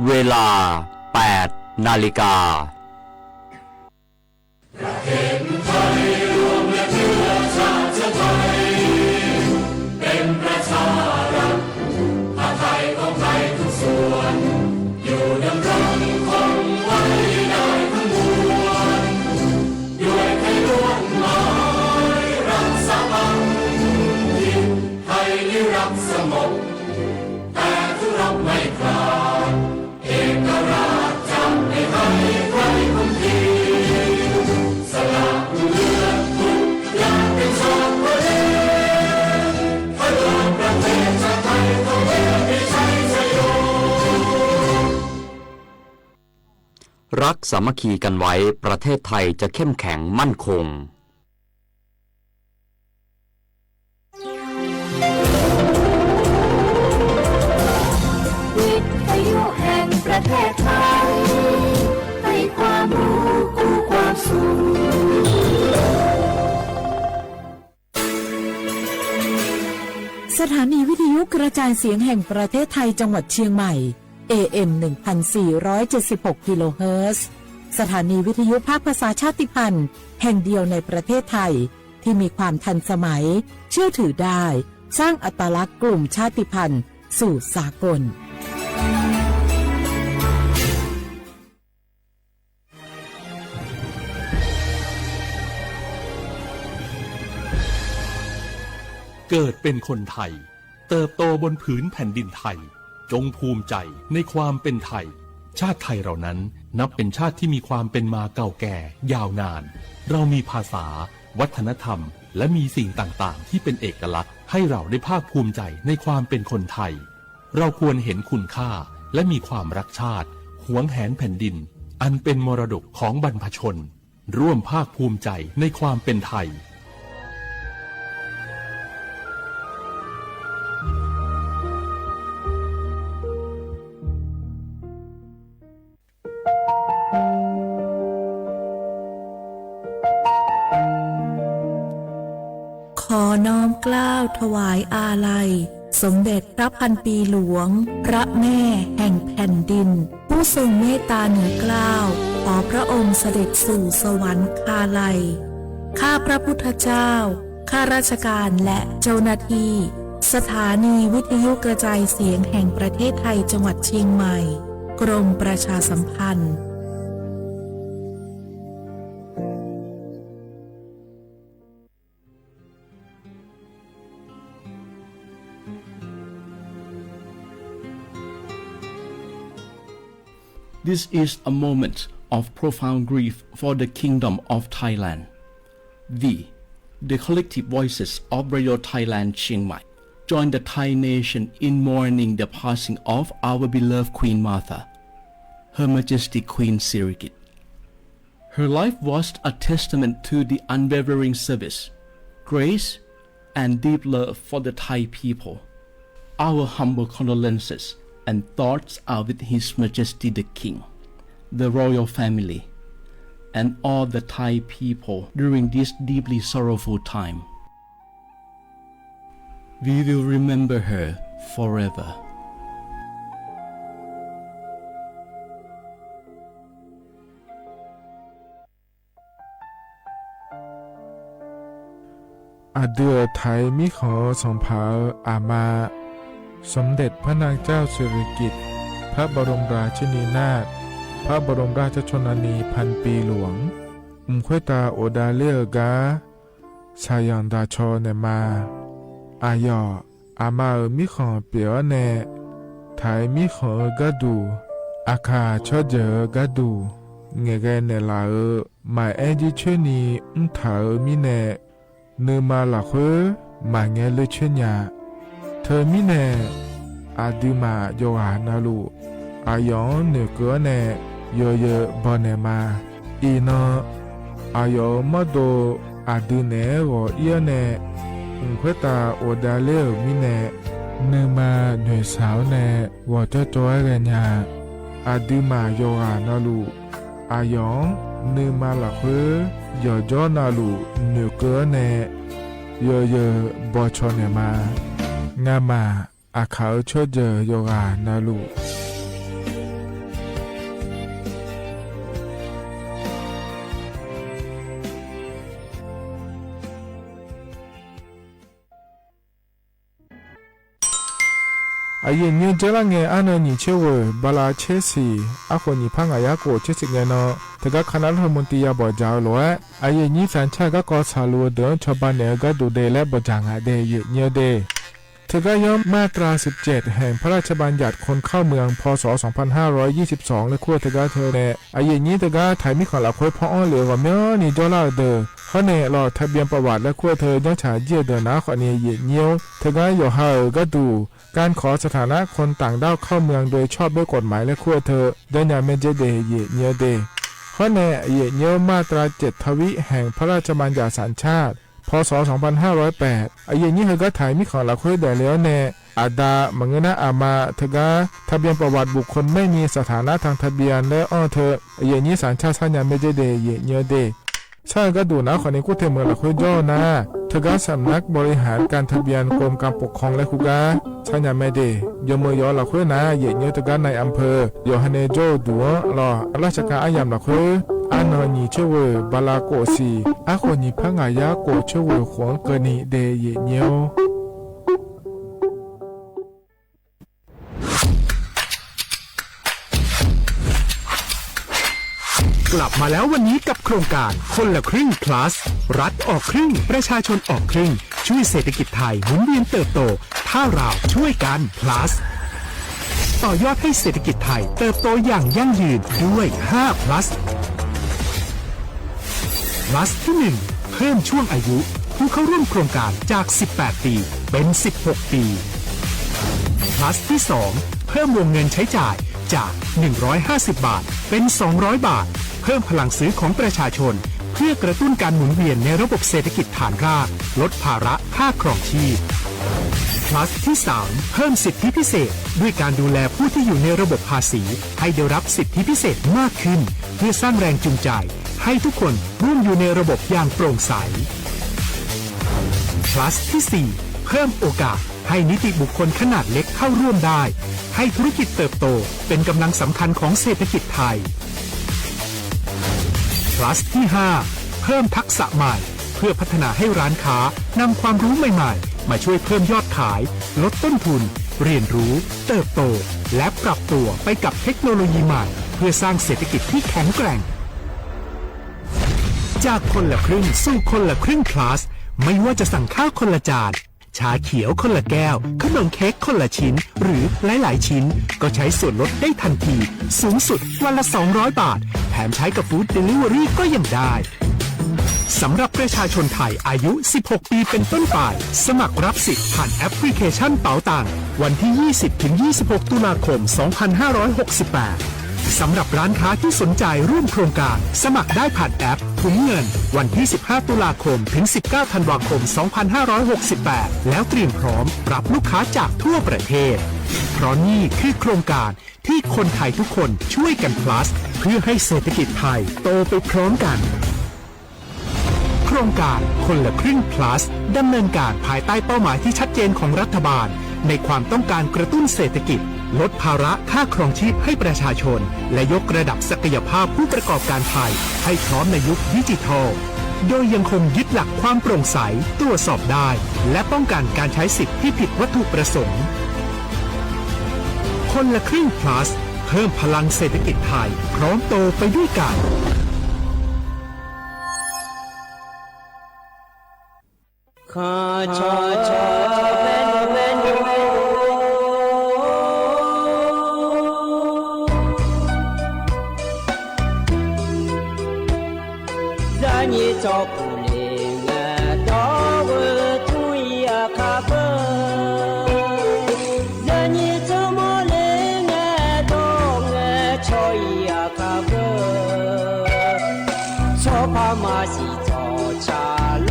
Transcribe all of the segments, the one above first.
เวลา 8 นาฬิกาเป็นประชารัฐไทยของไทยทุกส่วนอยู่ดำรงคงไว้ได้ทั้งมวลด้วยไทยล้วนหมายรักสามัคคีไทยนิรักสงบแต่ทุรบไม่คลาดเอกราชจำไม่ให้ใครคนทีสละเลือดทุกอย่างเป็นชาติประเทศพลังประเทศชาติไทยต้องเดินในชัยชโยรักสามัคคีกันไว้ประเทศไทยจะเข้มแข็งมั่นคงวิทยุแห่งประเทศไทยให้ความรู้กู้ความสุขสถานีวิทยุกระจายเสียงแห่งประเทศไทยจังหวัดเชียงใหม่ AM 1476 กิโลเฮิรตซ์สถานีวิทยุภาคภาษาชาติพันธุ์แห่งเดียวในประเทศไทยที่มีความทันสมัยเชื่อถือได้สร้างอัตลักษณ์กลุ่มชาติพันธุ์สู่สากลเกิดเป็นคนไทยเติบโตบนผืนแผ่นดินไทยจงภูมิใจในความเป็นไทยชาติไทยเรานั้นนับเป็นชาติที่มีความเป็นมาเก่าแก่ยาวนานเรามีภาษาวัฒนธรรมและมีสิ่งต่างๆที่เป็นเอกลักษณ์ให้เราได้ภาคภูมิใจในความเป็นคนไทยเราควรเห็นคุณค่าและมีความรักชาติหวงแหนแผ่นดินอันเป็นมรดกของบรรพชนร่วมภาคภูมิใจในความเป็นไทยขอน้อมเกล้าถวายอาลัยสมเด็จพระพันปีหลวงพระแม่แห่งแผ่นดินผู้ทรงเมตตาเหนือเกล้าขอพระองค์เสด็จสู่สวรรคาลัยข้าพระพุทธเจ้าข้าราชการและเจ้าหน้าที่สถานีวิทยุกระจายเสียงแห่งประเทศไทยจังหวัดเชียงใหม่กรมประชาสัมพันธ์This is a moment of profound grief for the Kingdom of Thailand. We, the collective voices of Radio Thailand Chiang Mai, join the Thai nation in mourning the passing of our beloved Queen Martha, Her Majesty Queen Sirikit. Her life was a testament to the unwavering service, grace, and deep love for the Thai people. Our humble condolences and thoughts are with His Majesty the King, the royal family, and all the Thai people during this deeply sorrowful time. We will remember her forever. อาเดือไทยมิขอส่งเผาอามาสมเด็จพระนางเจ้าสิริกิติ์พระบรมราชินีนาถพระบรมราชชนนีพันปีหลวงควยตาโอดาเลียกาชายังดาชอเนมาอายออามามิขอเปียวเนไทยมิขอกะดูอาคาชอเจอกะดูเงเกเนลาหมายแอจิชนีถามิเนเนมาละเขมาเงเลชญาเธอมิเนอาดิมาโยหานาลูอายอนเนเกเนโยเยบอเนมาอีนอายอมโดอาดิเนโอเอียเนควยตาโอดาเลมิเนเนมาเนสาวเนวอเจจอยเรญาอาดิมาโยหานาลูอายองเนมาละเขยอจอนาลูเนเกเนโยเยบอชอเนมางามาอาเขาชอเจโยกานาลู အရင်ညကြလာငယ်အနနီချေဝဘလာချေစီအခုညဖငါရကိုချစ်စငယ်နော်တကခနာလမွန်တီယာဘောကြောလောအရင်ညစန်ချကကောဆာလိုဒချဘနေကဒူဒေလဲဘကြငါဒေညဒေทกยมมาตรา17แห่งพระราชบัญญัติคนเข้าเมืองพศ2522และขั้วทกาเธอเนี่ยอายุนี้ทกาไทยมีของหลักค่อยพ่ออ้อเหลือว่าเมื่อนี่ดอลลาร์เดอเขาเนี่ยรอทะเบียนประวัติและขั้วเธอยังฉาเยี่ยเดินนะขอเนี่ยเยี่ยเงี้ยวทกาอยู่ห่างก็ดูการขอสถานะคนต่างด้าวเข้าเมืองโดยชอบด้วยกฎหมายและขั้วเธอเดินอย่างเมเจเดเยี่ยเงี้ยวเดเขาเนี่ยเยี่ยเงี้ยวมาตรา7ทวิแห่งพระราชบัญญัติสัญชาติพศ2508อายุนี้เธอก็ถ่ายมีของหลักคุยได้แล้วแน่อาดามังเงินอามาเธอก็ทะเบียนประวัติบุคคลไม่มีสถานะทางทะเบียนและอ้อเธออายุนี้สัญชาติสัญญาไม่ได้เดยเยอะเดใช่ก็ดูนะคนนี้กูเทเมืองหลักคุยย่อนะเธอก็สำนักบริหารการทะเบียนกรมการปกครองและคุกาสัญญาไม่ได้ยมยอหลักคุยนะเยอะเธอก็ในอำเภอยอฮันเนโจดัวรอราชการอายามหลักคุยอานอนีเชวบาลาโกซีอาคนนี้พังอายาโกเชวขวงเกนีเดเยเนียวกลับมาแล้ววันนี้กับโครงการคนละครึ่ง plus รัฐออกครึ่งประชาชนออกครึ่งช่วยเศรษฐกิจไทยหมุนเวียนเติบโตถ้าเราช่วยกัน plus ต่อยอดให้เศรษฐกิจไทยเติบโตอย่างยั่งยืนด้วย5 plus plus ที่ 1 เพิ่มช่วงอายุผู้เข้าร่วมโครงการจาก18ปีเป็น16ปีplus ที่ 2 เพิ่มวงเงินใช้จ่ายจาก150บาทเป็น200บาทเพิ่มพลังซื้อของประชาชนเพื่อกระตุ้นการหมุนเวียนในระบบเศรษฐกิจฐานรากลดภาระค่าครองชีพ plus ที่ 3 เพิ่มสิทธิพิเศษด้วยการดูแลผู้ที่อยู่ในระบบภาษีให้ได้รับสิทธิพิเศษมากขึ้นเพื่อสร้างแรงจูงใจให้ทุกคนร่วมอยู่ในระบบอย่างโปร่งใส plus ที่ 4 เพิ่มโอกาสให้นิติบุคคลขนาดเล็กเข้าร่วมได้ให้ธุรกิจเติบโตเป็นกำลังสำคัญของเศรษฐกิจไทย plus ที่ 5 เพิ่มทักษะใหม่เพื่อพัฒนาให้ร้านค้านำความรู้ใหม่ๆมาช่วยเพิ่มยอดขายลดต้นทุนเรียนรู้เติบโตและปรับตัวไปกับเทคโนโลยีใหม่เพื่อสร้างเศรษฐกิจที่แข็งแกร่งจากคนละครึ่งสู่คนละครึ่ง plus ไม่ว่าจะสั่งข้าวคนละจานชาเขียวคนละแก้วขนมเค้กคนละชิ้นหรือหลายๆชิ้นก็ใช้ส่วนลดได้ทันทีสูงสุดวันละ200บาทแถมใช้กับฟู้ดเดลิเวอรี่ก็ยังได้สำหรับประชาชนไทยอายุ16ปีเป็นต้นไปสมัครรับสิทธิ์ผ่านแอปพลิเคชันเป๋าตังค์วันที่ 20-26 ตุลาคม 2568สำหรับร้านค้าที่สนใจร่วมโครงการสมัครได้ผ่านแอปถุงเงินวันที่ 15 ตุลาคมถึง 19 ธันวาคม 2568 แล้วเตรียมพร้อมรับลูกค้าจากทั่วประเทศเพราะนี่คือโครงการที่คนไทยทุกคนช่วยกัน plus เพื่อให้เศรษฐกิจไทยโตไปพร้อมกันโครงการคนละครึ่ง plus ดำเนินการภายใต้เป้าหมายที่ชัดเจนของรัฐบาลในความต้องการกระตุ้นเศรษฐกิจลดภาระค่าครองชีพให้ประชาชนและยกระดับศักยภาพผู้ประกอบการไทยให้พร้อมในยุคดิจิทัลโดยยังคงยึดหลักความโปร่งใสตรวจสอบได้และป้องกันการใช้สิทธิที่ผิดวัตถุประสงค์คนละครึ่ง plus เพิ่มพลังเศรษฐกิจไทยพร้อมโตไปด้วยกันข้าชอชอเป็น让你照顾你我到我土呀卡不让你怎么来我到我朝呀卡不错怕马西早茶路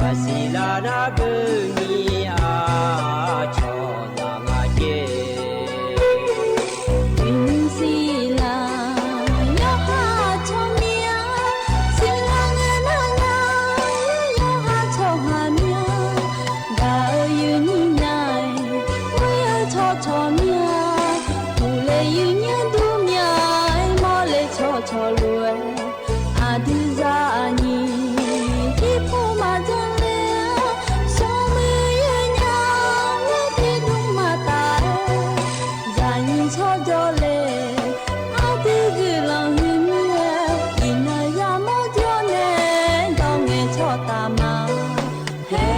Masila na bumi ယူညံသူမြိုင်မောလေးချောချောလွယ်အာဒူဇာအညီဒီဖို့မှာကြံလေဆောင်မေရညာဝဲပြေသူမတာဇာညင်ချောကြောလေအာဒီကလောင်ဟင်းရဲ့ဒီနာရမောကြောနဲ့တောင်းငယ်ချောတာမှာဟဲ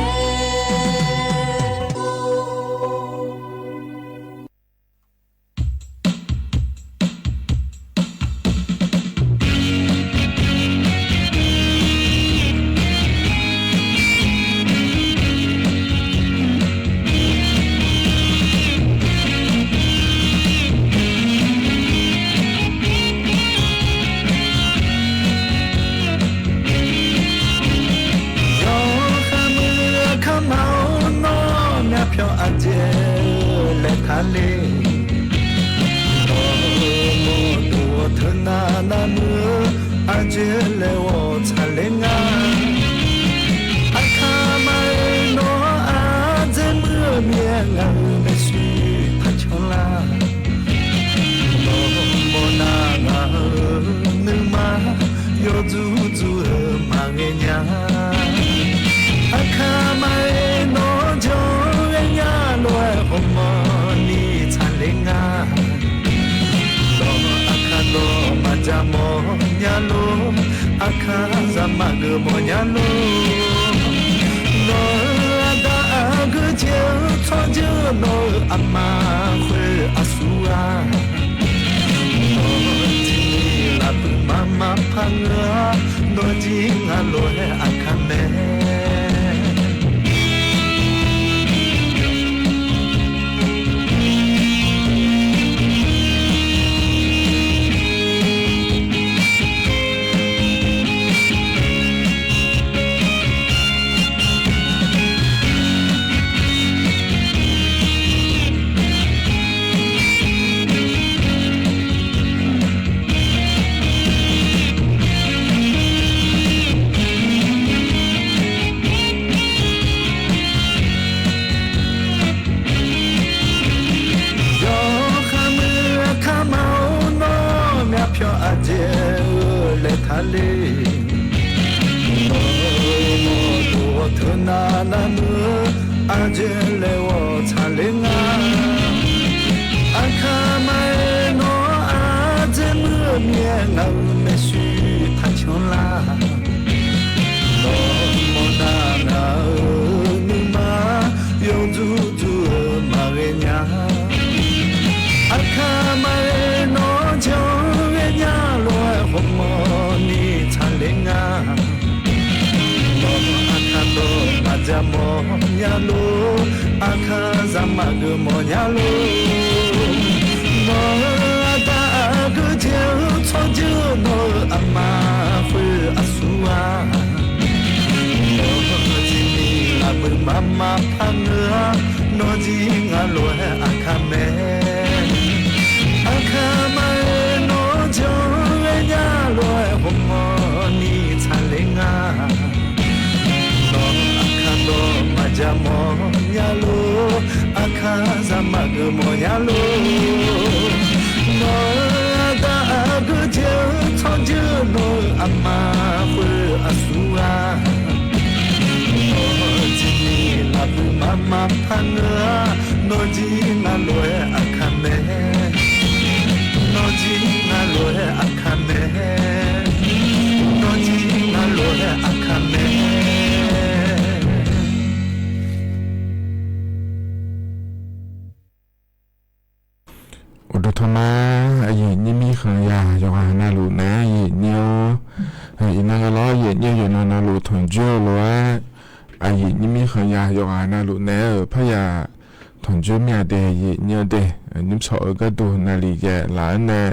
ชอก็ดูนาฬิกาหลานเนี่ย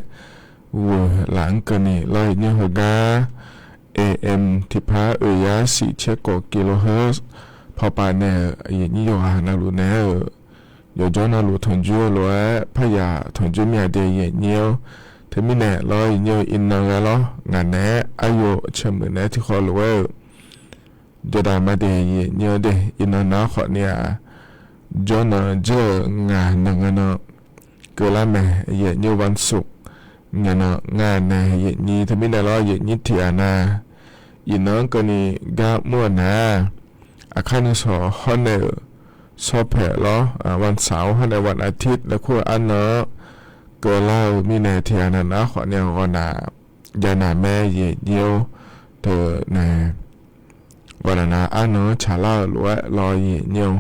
วัวหลานกันนี่ลอยเนี่ยหัวกา AM ที่พายา4เช็คกิโลเฮิรตซ์พอปาเนี่ยอย่างนี้อยู่หานาลูเนี่ยอยู่จอนาลูทนจูล้วนพยาทนจูมีอะไรอย่างเนี้ยถึงมีเนี่ยลอยเนี่ยอินนังกันล้องานเนี่ยอายุเชื่อมือเนี่ยที่เขาล้วนจะได้มาเดียเนี่ยเดียอินนังนะขอเนี่ยจอนาเจองานนังกันเนาะ เกิดละแม่เย็นยูวันศุกร์งานงานนะเย็นนี้ทำไม่ได้รอเย็นนี้เถียนาอีน้องก็นี่กามั่วนะอาคารนึกสอฮอนเนอร์สอบแผ่ล้อวันเสาร์ฮอนในวันอาทิตย์แล้วคู่อันเนาะเกิดเล่ามีในเถียนานะขอเนี่ยก็นายานาแม่เย็นเยียวเธอนะวันนั้นอันเนาะชาลาหรือว่ารอเย็นเยียว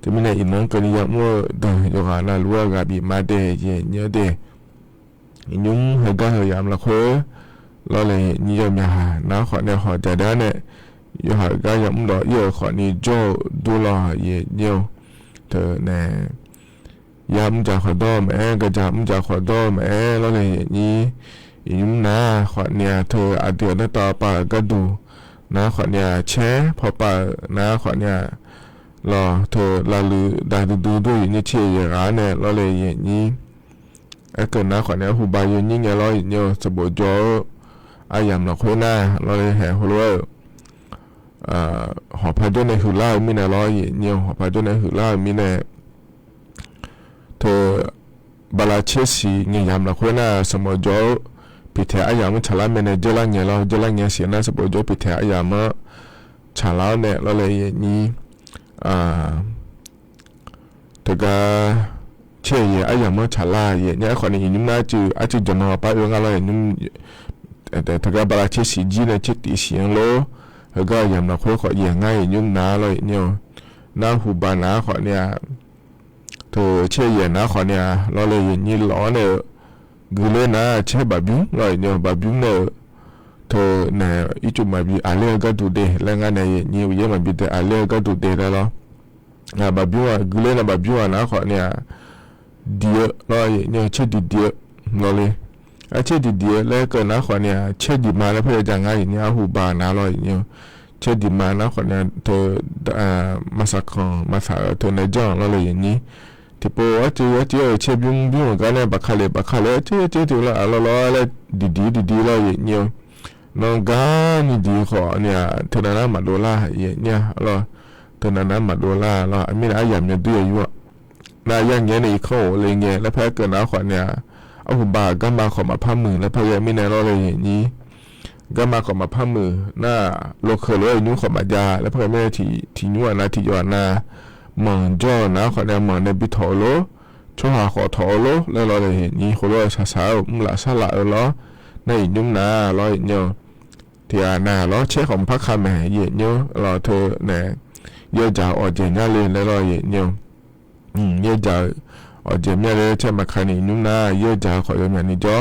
จะมีในอีน้องก็นี่ยังมั่วเดินอยู่กันนะหรือว่ากาบีมาเดย์เย็นเยียวเดย์ยุ่งเฮก็เฮยามละคุยเราเลยนิยมยานะขอเนี่ยขอจะได้เนี่ยยาก็ยังไม่ได้เยอะขอนี่โจดูแลเยอะเธอเนี่ยยามจะขอดอมก็จะไม่จะขอดอมเราเลยนี่ยุ่งนะขอเนี่ยเธออาเดียวนั่นต่อไปก็ดูนะขอเนี่ยแช่พอไปนะขอเนี่ยรอเธอลาลือได้ดูด้วยนี่เชี่ยอย่างนั้นเนี่ยเราเลยนี่ไอ้เกิดนะขอเนี่ยหูบายยิ่งเงี้ยเราเยอะสบู่โจอายามเราคุยหน้าเราเลยแห่หัวเราหอพาจนในหือเล่ามีในร้อยเงี้ยหอพาจนในหือเล่ามีในเธอบาลาเชสีเงี้ยยามเราคุยหน้าสบู่โจพิเทอายามฉลาดเมเนเจอร์ละเงี้ยเราเจอละเงี้ยเสียหน้าสบู่โจพิเทอายามฉลาดเนี่ยเราเลยนี่เธอก็เชื่ออายามฉลาดเนี่ยคนนี้ยิ่งน่าจืออาจจะจนเอาไปเรื่องอะไรยิ่งแต่ถ้าก็บาลาเชสีจีเนี่ยเช็ดตีเสียงโลแล้วก็ยามเราคุยขอเยี่ยงง่ายยุ่งน้าเลยเนี่ยน้าหูบาน้าขอเนี่ยเธอเชื่อเยี่ยน้าขอเนี่ยเราเลยยิ่งล้อเนี่ยกูเลยนะเชื่อบาบิวเลยเนี่ยบาบิวเนี่ยเธอเนี่ยอีจุมาบิอะไรก็ดูเดแล้วงั้นเนี่ยยิ่งเยี่ยมาบิแต่อะไรก็ดูเดแล้วล่ะบาบิวกูเลยนะบาบิวนะขอเนี่ยเดียเลยเนี่ยเชื่อดีเดียเราเลยอาเช่ดีเดียแล้วก็นะขอเนี่ยเช่ดีมาแล้วเพื่อจะง่ายเนี่ยหูบานะเราเนี่ยเช่ดีมานะขอเนี่ยเธอมาสักครั้งมาสักเธอในจ้องเราเลยอย่างนี้ที่พอว่าเจอเช่บิวกันเนี่ยบักขะเลยเช่ถึงแล้วเราแล้วดีเราอย่างเนี่ยน้องกันดีขอเนี่ยเธอนั้นมาโดล่าอย่างเนี่ยเราเธอนั้นมาโดล่าเราไม่ได้ยามเนี่ยด้วยอยู่น่าย่างเงี้ยในข้ออะไรเงี้ยแล้วเพื่อเกิดนะขอเนี่ยเอาหูบาก็มาขอมาพัมมือแล้วพยายามไม่แน่รอเลยอย่างนี้ก็มาขอมาพัมมือหน้าโลเคอร์เลยนู้ขอมายาแล้วพยายามไม่ได้ที่นู้นะที่ยอนาเหมือนจ้อนะขอเนี่ยเหมือนในบิทอโลช่วหาขอทอโลแล้วรอเลยอย่างนี้คนรอช้าๆมึงละซาละล้อในยุ่งนะรอเนาะที่นาล้อเช็คของพักคำแม่เยอะเนาะรอเธอเนี่ยเยอะจ่าออกเจน่าเลยแล้วรอเยอะเนาะเยอะจ่าเจมี่เลยเช่นมาคันนี้นุ่มน่าเยอะจ่าขอจะมีนี่จ้อ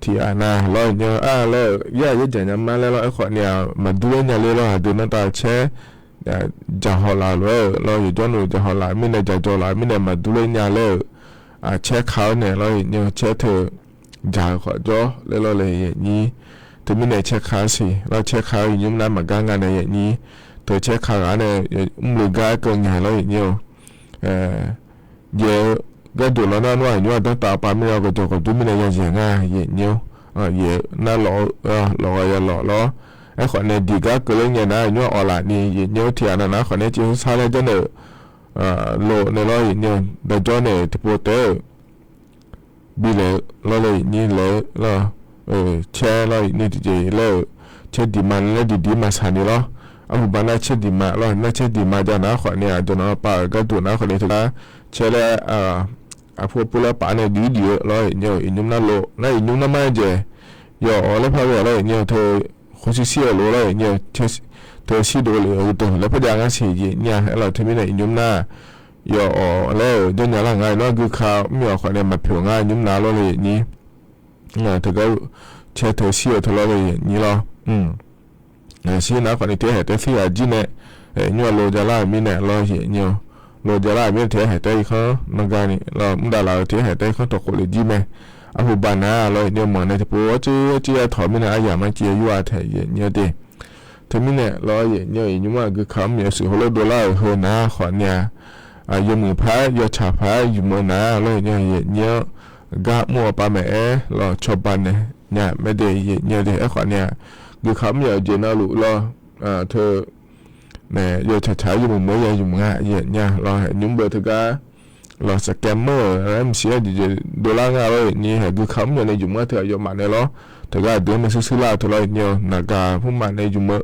ที่นาลอยเนี่ยแล้วเยอะจ่าเนี่ยมาแล้วไอ้ขอเนี่ยมาดูเนี่ยเลยเราดูนั่นตาเช่จ่าหัวลาเลยเราอยู่จ้อหนูจ่าหัวลาไม่ได้จ่าจ่อลาไม่ได้มาดูเนี่ยเลยเช่เขาเนี่ยเราเนี่ยเช่เธอจ่าขอจ้อแล้วเราเลยอย่างนี้ถึงไม่ได้เช่เขาสิเราเช่เขาอยู่นุ่มน่ามาก้างกันในอย่างนี้เธอเช่เขาเนี่ยมือก้าเกินไงเราอย่างนี้เยอะก็ดูแล้วนั่นว่าอย่างนี้ต้องตาปาไม่เอาก็จะก็ดูไม่ได้ยังเสียง่ายเยอะเนี้ยเยอะน่าหล่ออย่าหล่อล้อไอ้คนเนี่ยดีก็เกิดเรื่องเนี่ยนะอย่างนี้ออนไลน์นี่เยอะเนี้ยที่อันนั้นนะคนเนี่ยจะสร้างอะไรจะเนี่ยโลในร้อยอย่างนี้แต่จอเนี่ยที่โปรเตอร์บีเลยเราเลยนี่เลยแล้วแชร์เรานี่ที่จะแล้วแชร์ดีมันแล้วดีมาสานี่แล้วเอาบุบน่าเชดีมาแล้วน่าเชดีมาจะนะขอเนี่ยจนเอาปากก็ดูนะขอเนี่ยถึงเชื่อแล้วพวกผู้เล่นป่าเนี่ยดีแล้วเนี่ยอินุ่มน่าโลน่าอินุ่มน่าไม่เจอย่าแล้วพอแล้วเนี่ยเธอคนที่เสียโลแล้วเนี่ยเธอซีโดเลยตัวแล้วพอดีงั้นสิเนี่ยเราทำไม่ได้อินุ่มน่าอย่าแล้วเดี๋ยวนี้ละไงแล้วคือเขาไม่เอาขอเนี่ยมาเผื่อง่ายอินุ่มน่าเลยนี่เธอก็เชื่อเธอเสียเธอเลยนี่หรอsi na kwa ni te hete fi ajine nyo lo jala mi ne lo hi nyo lo jala mi te hete kho na ga ni lo mda la te hete kho to ko le ji me a hu ba na lo nyo mo ne te po chi ya tho mi na aya ma ji yu a the ye nyo de te mi ne lo ye nyo yi ma gu kham ye su ho lo do la ho na kho nya yu mu pha yo cha pha yu mo na lo nyo ye nyo ga mo pa me lo cho ba ne nya me de ye nyo de a kho nyaคือคำอย่าเจน่าลุล่ะเธอเนี่ยอย่าช้าๆอยู่มึงไม่อย่าอยู่มึงอ่ะเนี่ยเราเห็นยุ่งเบอร์เธอก็ lo scammer msia di dola nga lo ni ha gu kham ne ju ma the yo ma ne lo to ga de me su la to lo nyo na ga pu ma ne ju ma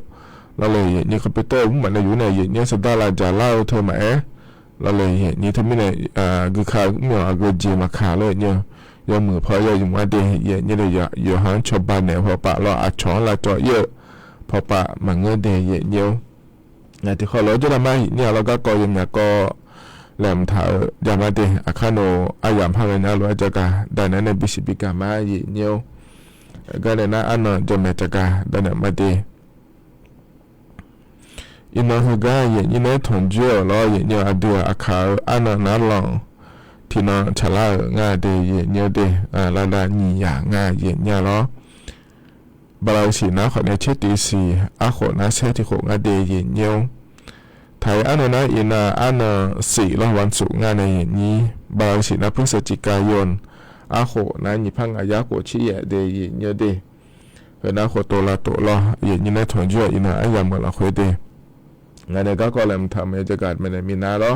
lo le ni capital pu ma ne yu ne ye ni sa da la ja la to ma lo le ye ni to mi ne gu kha mi a gu ji ma kha lo nyo yo mu pho yo ju ma de ye ni le yo han cho ba ne pho pa lo a chon la to ye pho pa ma nge de ye nyo na ti kho lo jo la ma ni lo ga ko ye nya koแหลมถายามาเดอาคาโนอายามพังนะลอยจักาดานันบิสิบิกามาเยเนียวก็เลยนะอันนจะเมจักาดานันมาเดอินนอฮกาเยยินเนถงเจียวลอเยเนียวอดัวอาคาอันนาลองที่นอฉลางาเดเยเนียวเดลาดานียางาเยเนียวลอบาลาสีนะขอในเชติสีอาขอนะเชติขงาเดเยเนียวไทยอันนั้นอินาอัน4 วันศุกร์งานในนี้บางสินะพฤศจิกายนอาโขนะยิพังอายะโกชิเยเดยเนเดเฮนะโคโตลาโตลอเยยินะถอนจ่ออินาอายามละโคเดงานในก็เลยทำให้จักรมันมีนาลอ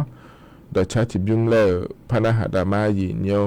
ดชาติบุ้งเล่พนะหดามาเยเนียว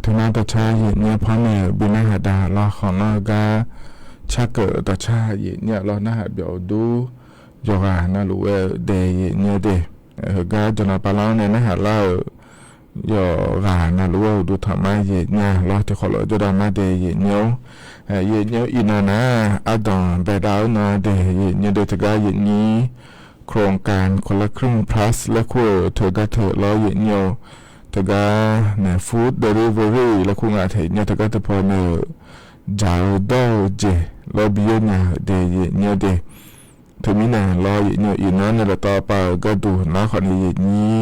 ถึงนั้นต่อชาเย็นเนี่ยเพราะเนี่ยบินหาดาเราของเราก็ชาเกิดต่อชาเย็นเนี่ยเราหน้าเบียวดูยกอ่ะน่ารู้ว่าเดย์เนี่ยเดก็จนปลาเนี่ยนะฮะเรายกอ่ะน่ารู้ว่าดูทำไมเย็นเนี่ยเราจะขอเราจะได้มาเดย์เย็นเนี่ยเย็นเนี่ยอินานะอาดอนไปดาวนะเดย์เย็นเนี่ยเดทกาเย็นนี้โครงการคนละครึ่ง plus และคู่เธอก็เธอเราเย็นเนี่ยแต่ก็เนี่ยฟู้ดเดลิเวอรี่และคุณอาจเห็นเนี่ยแต่ก็จะพอเนี่ยจ่ายดอกเจเราเบี้ยเนี่ยเดย์เนี่ยเดถึงมีเนี่ยเราเนี่ยอีนั้นเนี่ยต่อไปก็ดูนะขอเนี่ยนี้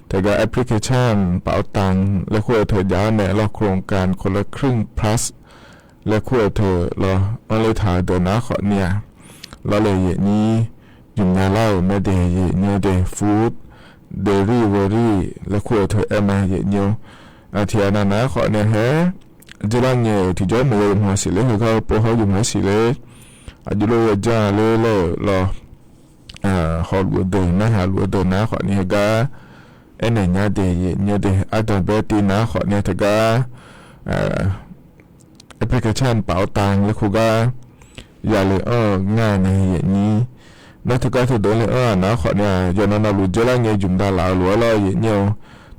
แต่ก็แอปพลิเคชันเป๋าตังและคุณเธอยาวเนี่ยเราโครงการคนละครึ่ง plus และคุณเธอเราเอาเลยถ่ายเดินนะขอเนี่ยเราเลยนี้อยู่ในเล่าไม่เดย์เนี่ยเดฟู้ดเดลิเวอรี่และคุยเธอมาเยอะเนี่ยอาทิตย์นั้นนะขอเนี่ยฮะจะรังเนี่ยที่จะไม่เลยมาสิเลยเขาพอเขาอยู่มาสิเลยอาจจะรู้ว่าจะเลยรอเขารู้เดินนะฮะรู้เดินนะขอเนี่ยก็เนี่ยเดย์เนี่ยเดย์อาจจะเบตีนะขอเนี่ยถ้าก็แอปพลิเคชันเป๋าตังและคุยก็อย่าเลยง่ายในอย่างนี้นักทุกการที่โดนเลยนะขอเนี่ยย้อนเรารู้เจริญเนี่ยจุ่มดาลาวหลัวลอยเนี่ย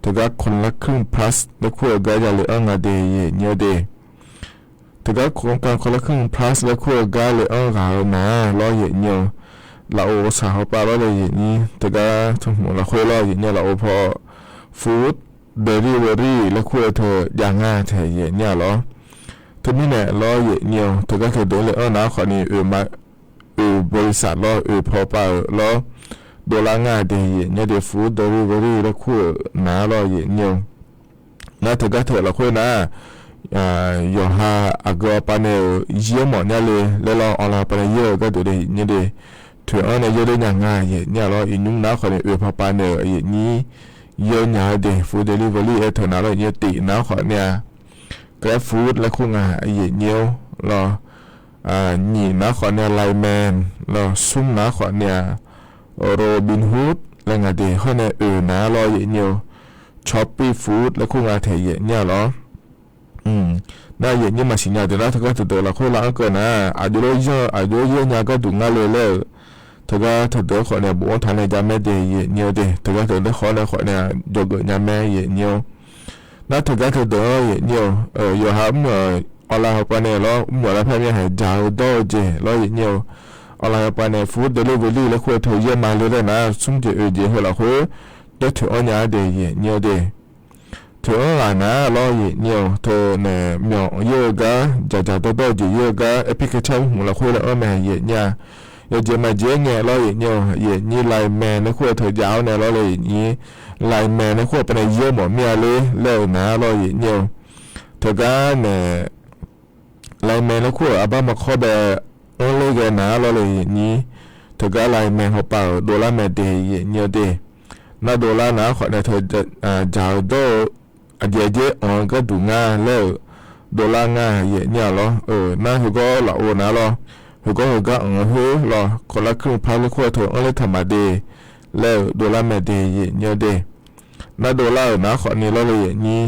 ทุกการคนละครึ่ง plus และคู่ก็อย่าเลยงาเดย์เนี่ยเดย์ทุกการโครงการคนละครึ่ง plus และคู่ก็เลยเรานะลอยเนี่ยเราสาวปลาลอยนี่ทุกการทั้งหมดเราคุยลอยเนี่ยเราพอฟู้ดเดลิเวอรี่และคู่เธออย่างง่ายแท้เนี่ยหรอทุกนี้เนี่ยลอยเนี่ยทุกการที่โดนเลยนะขอนี่มาบริษัทเราพอไปแล้วโดนง่ายดีเนี่ยเดี๋ยวฟู้ดเดลิเวอรี่แล้วคู่น้าเราเนี่ยน่าถือก็เถอะเราคุยนะอยู่หาอักปานเนี่ยเยี่ยมหมดเนี่ยเลยแล้วเราออนไลน์ปานเยอะก็ดูได้เนี่ยเดี๋ยวถือเนี่ยเยอะได้อย่างง่ายเนี่ยเราอีนุ่มน้าคนเนี่ยพอปานเนี่ยอย่างนี้เยอะเนี่ยเดี๋ยวฟู้ดเดลิเวอรี่เถอะน้าเราเนี่ยตีน้าคนเนี่ยแกร็บฟู้ดแล้วคู่งานเนี่ยเรานี่นะขอเนี่ยไลแมนเราซุ่มนะขอเนี่ยโรบินฮูดแล้วไงดีข้อเนี่ยนะรอเนี่ยช้อปปี้ฟู้ดแล้วคู่งานเทียเนี่ยหรอน่าเนี่ยมาสิเนี่ยเดี๋ยวนะถ้าก็ตัวเราคุยละก็นะอายุเยเนี่ยก็ดูง่ายเลยถ้าก็ตัวขอเนี่ยบุ๋มทานเนี่ยจะไม่ดีเนี่ยเดถ้าก็ตัวขอเนี่ยยกเนี่ยแม่เนี่ยน่าถ้าก็ตัวเนี่ยอยู่หามออนไลน์ปานเนี่ยเราหมดแล้วพ่อแม่ให้จ่ายดอกเจเราเนี่ยออนไลน์ปานเนี่ยฟู้ดเดลิเวอรี่แล้วคุยเธอเยอะมาเลยนะสุ่มเจเจให้เราคุยเดี๋ยวเธอเอาเนี่ยเดย์เนี่ยเดย์เธออะไรนะเราเนี่ยเธอเนี่ยมีเยอะก็จะดอกเจเยอะก็แอปพลิเคชันของเราคุยแล้วแม่เนี่ยอยากจะมาเจเนี่ยเราเนี่ยนี่ไลน์แมนแล้วคุยเธอยาวเนี่ยเราเลยนี่ไลน์แมนแล้วคุยปานเยอะหมดเมียเลยแล้วนะเราเนี่ยเธอก็เนี่ยไลน์แมนแล้วคู่บ้ามาข้อแบบเลยกันนะเราเลยนี้เธอก็ไลน์แมนเขาเปล่าโดลาร์แมเดย์เนี่ยเดย์น่าโดลาร์นะขอเนี่ยเธอจะจ่ายโดเยอะก็ดูง่ายแล้วโดลาร์ง่ายเนี่ยหรอน่าเขาก็ละโอนะหรอเขาก็หรอคนละครึ่งพันแล้วคู่เธอเลยทำมาเดย์แล้วโดลาร์แมเดย์เนี่ยเดย์น่าโดลาร์นะขอเนี่ยเราเลยนี้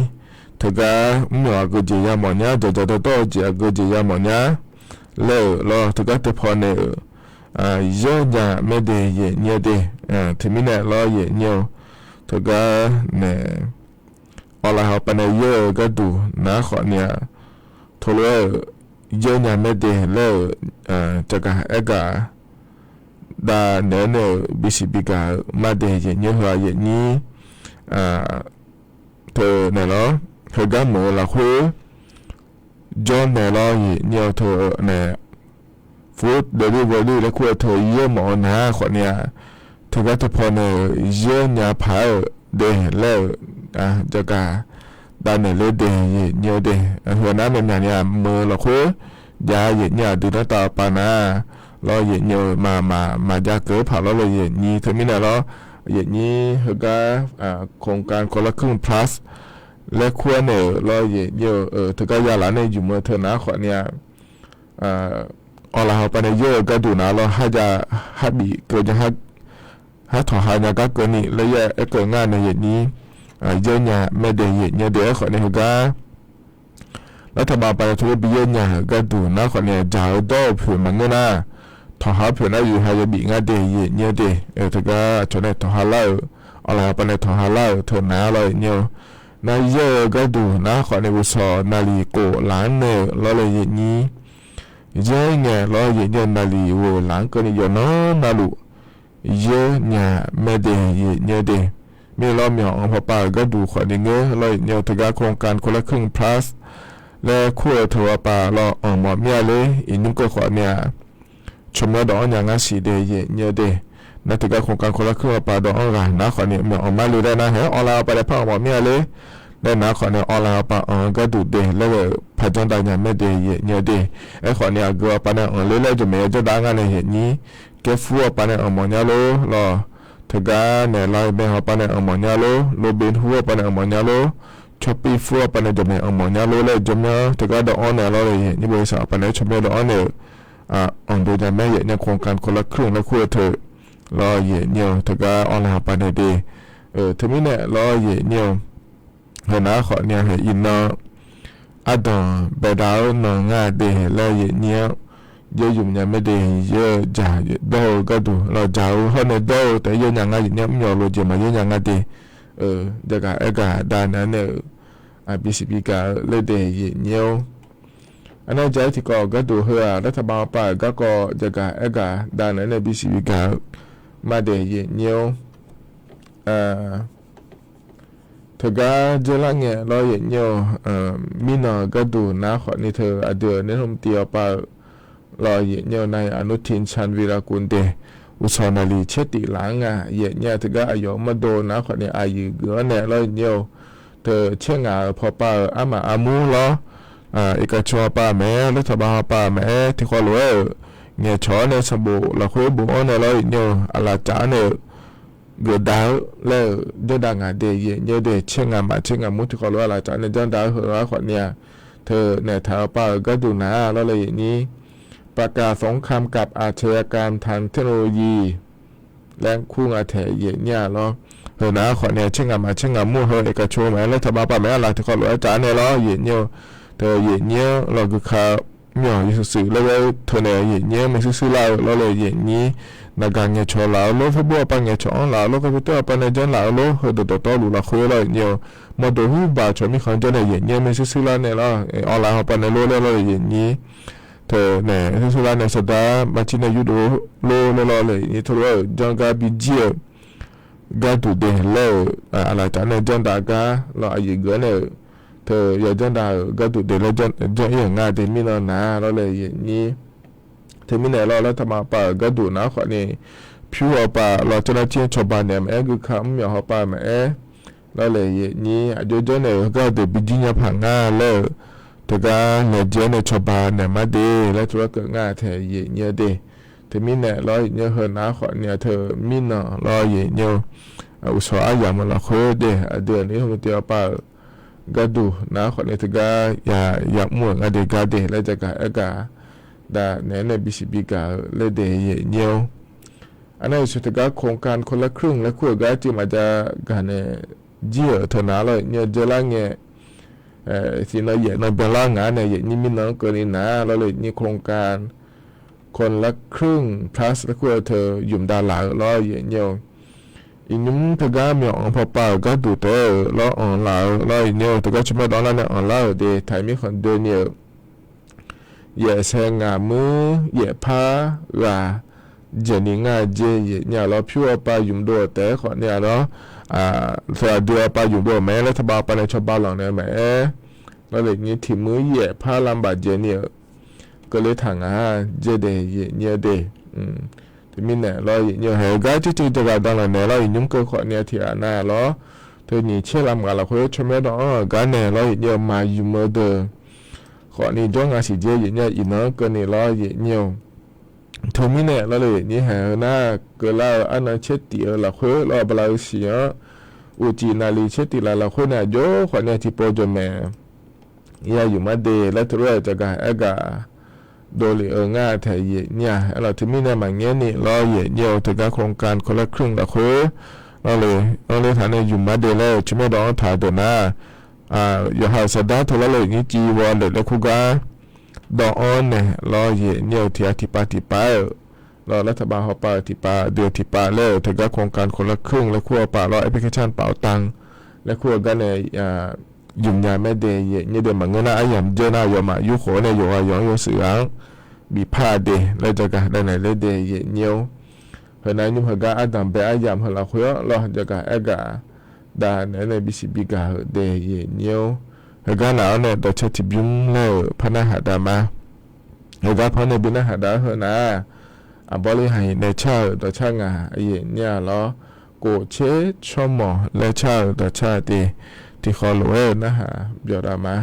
ถ้าก็เมื่อกูจะยามเนี่ยจะต่อจะกูจะยามเนี่ยแล้วเราถ้าก็จะพอเนี่ยเยอะจะไม่ได้เนี่ยเดที่มีเนี่ยเราเนี่ยถ้าก็เนี่ยออนไลน์เขาไปเนี่ยเยอะก็ดูนะขอเนี่ยทุเรศเยอะจะไม่ได้แล้วจะก็ดาเนี่ยบิสิบิกามาได้เนี่ยหัวนี้เธอเนี่ยเนาะเธอก็เหมือนเราคุยจอนเนี่ยเราเนี่ยเธอเนี่ยฟู้ดเดลิเวอรี่แล้วคุยเธอเยอะหมดนะคนเนี่ยเธอก็จะพอเนี่ยเยอะเนี่ยพายเดย์แล้วจะก็ได้เนี่ยเลยเดย์เนี่ยเดย์หัวหน้าเป็นอย่างเนี่ยมือเราคุยยาเนี่ยดูหน้าตาปานะเราเนี่ยมาจะเกิดผ่านเราเลยนี่เธอมีเนี่ยเรานี่เธอก็โครงการคนละครึ่ง plusและควรเนี่ยเราเยอะถึงก็ยาหลานเนี่ยอยู่เมื่อเธอนะขอเนี่ยออนไลน์เขาไปเนี่ยเยอะก็ดูนะเราให้บีเกิดจะให้ถอดหายเนี่ยก็เกิดนี่แล้วเกิดงานในอย่างนี้เยอะเนี่ยไม่ได้เนี่ยเดี๋ยวขอเนี่ยก็ รัฐบาลไปทุกปีเนี่ยก็ดูนะคนเนี่ยจ่ายดอกเผื่อมันนะทหารเผื่อนะอยู่ให้จะบีงาเดียเนี่ยเดถึงก็ชนในทหารเล่าอะไรไปในทหารเล่าเถอะนะเลยเนี่ยนายเยอะก็ดูนะคนในบุษนาลีโกหลานเนี่ยเราเลยอย่างนี้เยอะเนี่ยเราอย่างเนี่ยนาลีวัวหลานก็นี่อยู่น้องนาลูเยอะเนี่ยไม่เดียเนี่ยเดมีเราเมียองพอป่าก็ดูคนในเงี้ยเราเนี่ยถึงก็โครงการคนละครึ่ง plus และคู่เทวป่าเราออกหมดเมียเลยอีนุ่งก็ขวาเมียชมแล้วดอกอย่างงั้นสีเดียเนี่ยเดนั่นถึงก็โครงการคนละครึ่งป่าดอกอะไรนะคนนี้เมียออกมาเลยได้นะเฮ้ยออนไลน์ไปได้พ่อหมดเมียเลยได้นะคนนี้ออนไลน์ป่าก็ดูเดแล้วก็พัฒนาได้ยังไม่เดียเนี่ยเดไอ้คนนี้ก็ป่าเนี่ยเลยเลยจะไม่จะดังงานในเหตุนี้แกฟัวป่าเนี่ยออกหมดเนี่ยเลยรอถึงก็เนี่ยไล่ไปหาป่าเนี่ยออกหมดเนี่ยเลยโลบินหัวป่าเนี่ยออกหมดเนี่ยเลยชอบปีฟัวปนจมอมญาโลเลยจมเนี่ยถึงก็ดอกเนี่ยเราเลยนี่บริษัทปนชมดอกเนี่ยโดยจะแม่เนี่ยโครงการคนละครึ่งแล้วคู่เธอเราเนี่ยถึงก็ออนไลน์ปนดีถึงนี้เนี่ยเราเนี่ยเห็นนะขอเนี่ยเห็นอินเนาะอดอนเบดาวนองาเดแล้วเนี่ยเยอะอยู่เนี่ยไม่ได้เยอะจ่ายโดก็ดูเราจ่ายเขาในโดแต่เยอะอย่างไงเนี่ยไม่ยอมรู้จะมาเยอะอย่างไงดีเด็กไอ้กาด้านนั้นเนี่ยBCP ก็เลยเดียเนี่ยอันนั้นใจที่ก็ดูเหือรัฐบาลป่าก็เด็กไอ้กาด้านนั้นเนี่ย BCP ก็มาเดียเนี่ยถึงก็เจอแล้วเนี่ยเราเนี่ยมีน้องก็ดูนะขอนี่เธอเดือนนี้ผมเตียวป่าเราเนี่ยในอนุทินชาญวีรกุลเดอุศนาลีเชติหลังเนี่ยถึงก็อายุมาโดนะคนเนี่ยอายุเกือบเนี่ยเราเนี่ยเธอเชื่องพอป่าอามาอามูล้อเอกชนป่าแม่รัฐบาลป่าแม่ที่เขารู้เนี่ยชอเนี่ยสมบูรณ์เราคุยบุ๋มเนี่ยเราเนี่ยอะไรจ้าเนี่ยเกิดดาวแล้วเดินดังเดียเนี่ยเดียเชื่องมาเชื่องมุที่เขารู้อะไรจ้าเนี่ยเดินดาวหัวคนเนี่ยเธอเนี่ยท้าป่าก็ดูนะแล้วเลยอย่างนี้ประกาศสงครามกับอาชญากรรมทางเทคโนโลยีและคู่งานแถเนี่ยเราเห็นนะขอเนี่ยเชื่องมาเชื่องมู่เฮเอกชนแม่รัฐบาลป่าแม่อะไรที่เขารู้อาจารย์เนี่ยเราเนี่ยเธอเนี่ยเราคือข่าวมีอยู่สื่อแล้วเธอเนี่ยไม่สื่อเราเลยเนี่ยนักการเงินชอเราโลกฟุตบอลปังเงินชอเราโลกคอมพิวเตอร์ปังเงินจันเราโลกตัวรู้ละคุยเราเนี่ยมาดูหูบ่าวชนมีคนจะเนี่ยไม่สื่อเราเนี่ยเราออนไลน์ปังเงินโลกเราเนี่ยเธอเนี่ยสุดท้ายเนี่ยสุดท้ายมาชินอายุดูโลเลยนี่ทุกอย่างจังกับบีเจียก็ดูเดลเลยอะไรต่างเนี่ยจังดากาเราอายุเกินเนี่ยเธออย่าจังดาก็ดูเดลจังอย่างง่ายเดมินนะเราเลยนี่เธอมินเนี่ยเราแล้วทำมาป่าก็ดูนะขอนี่ผิวป่าเราจะได้เชี่ยชาวบ้านเนี่ยแม่ก็คำอย่าหัวป่าแม่เราเลยนี่อายุจังเนี่ยก็เดบิจิเนี่ยผังง่ายเลยแต่ก็เนี่ยเจ้าเนี่ยชาวบ้านเนี่ยมาดีแล้วธุรกิจง่ายแท้เนี่ยดีแต่มีเนี่ยเราเนี่ยเหินน้าขอเนี่ยเธอมีเนาะเราเนี่ยอุตสาหอย่างมันเราเคยเดือนนี้ผมเตียวป่าก็ดูน้าขอเนี่ยเธอก็อยากมั่วกันเด็กกันเด็กแล้วจะกันเอกาแต่เนี่ยBCPก็เลยเดียเนี่ยอันนั้นสุดท้ายโครงการคนละครึ่งและคู่กันที่มาจะกันเนี่ยเจี๋ยเธอหน้าเลยเนี่ยเจริญเนี่ยที่เราอยากในเบลล่างานเนี่ยอย่างนี้มีน้องเกินนี่นะเราเลยมีโครงการคนละครึ่ง plus แล้วก็เธออยู่ด้านหลังเราอย่างเงี้ยอีนุ่มเธอก็มีองค์พอป่าก็ดูเธอเราออนไลน์เราอย่างเงี้ยเธอก็ชอบดอลลาร์เนี่ยออนไลน์เดี๋ยวไทยมีคนเดินเนี่ยอย่าแซงงามืออย่าพาว่าเจนี่ง่ายเจเนี่ยเราพิวป่าอยู่ดูแต่ขอเนี่ยเนาะสวัสดีป่าอยู่ดูแม่รัฐบาลป่าในชาวบ้านหลังเนี่ยแม่เราเลยงี้ที่มือเหยียบผ้าลำบากเจเนี่ยก็เลยทางเจเดเนี่ยเดที่มีเนี่ยเราเนี่ยเหรอก็ที่จะกระดังเนี่ยเรายุ่งเกี่ยวกับเนี่ยที่หน้าเราเธอนี่เชื่อลำกันเราคุยชมไม่ได้กันเนี่ยเราเนี่ยมาอยู่เมื่อเดิมขอนี่จ้องงานสิเจเนี่ยอีน้องก็เนี่ยเราเนี่ยทุกมิเนี่ยเราเลยนี่เหรอหน้าก็เราอันนั้นเช็ดตีเราคุยเราเปล่าเสียอุจินาลีเช็ดตีเราคุยเนี่ยโย่ขอเนี่ยที่โปรจแม่ยาอยู่มาเดแล้วทุกอย่างจะกันเอกาโดยง่ายแต่เนี่ยเราที่มีเนี่ยมันเงี้ยนี่เราเนี่ยถึงการโครงการคนละครึ่งเราคุยเราเลยฐานในอยู่มาเดแล้วช่วยไม่ต้องถ่ายตัวหน้า อย่าหาสดาทละเลยนี่จีวรเลยคุกาดอออนเนี่ยรอเยเนี่ยที่อธิปาติปารอรัฐบาลเขาปาติปาเดือติปาแล้วถึงกับโครงการคนละครึ่งและขั้วปารอแอปพลิเคชันเป๋าตังและขั้วกันเนี่ยยุ่งยากไม่เดยเนี่ยเดี๋ยวมันเงินอะไรอย่างเจอหน้าอยู่มายุโขเนี่ยอยู่อย่างอยู่เสือมีผ้าเดแล้วจะกันได้ไหนเลยเดยเนี่ยเพราะนั้นยุ่งเหรออาดัมไปอาอย่างเหรอคุยเราจะกันเอกาดาเนี่ยบิสิบิกาเดยเนี่ยเหรอหนาวเนี่ยตัวเชติบุ้งแล้วพนักหาดามาเหรอพนักบินหาดาเหรอนะบริหารในชาตัวช่างเนี่ยล้อโกเชชมอและชาตัวชาติที่ขอรู้นะฮะเดี๋ยวเรามา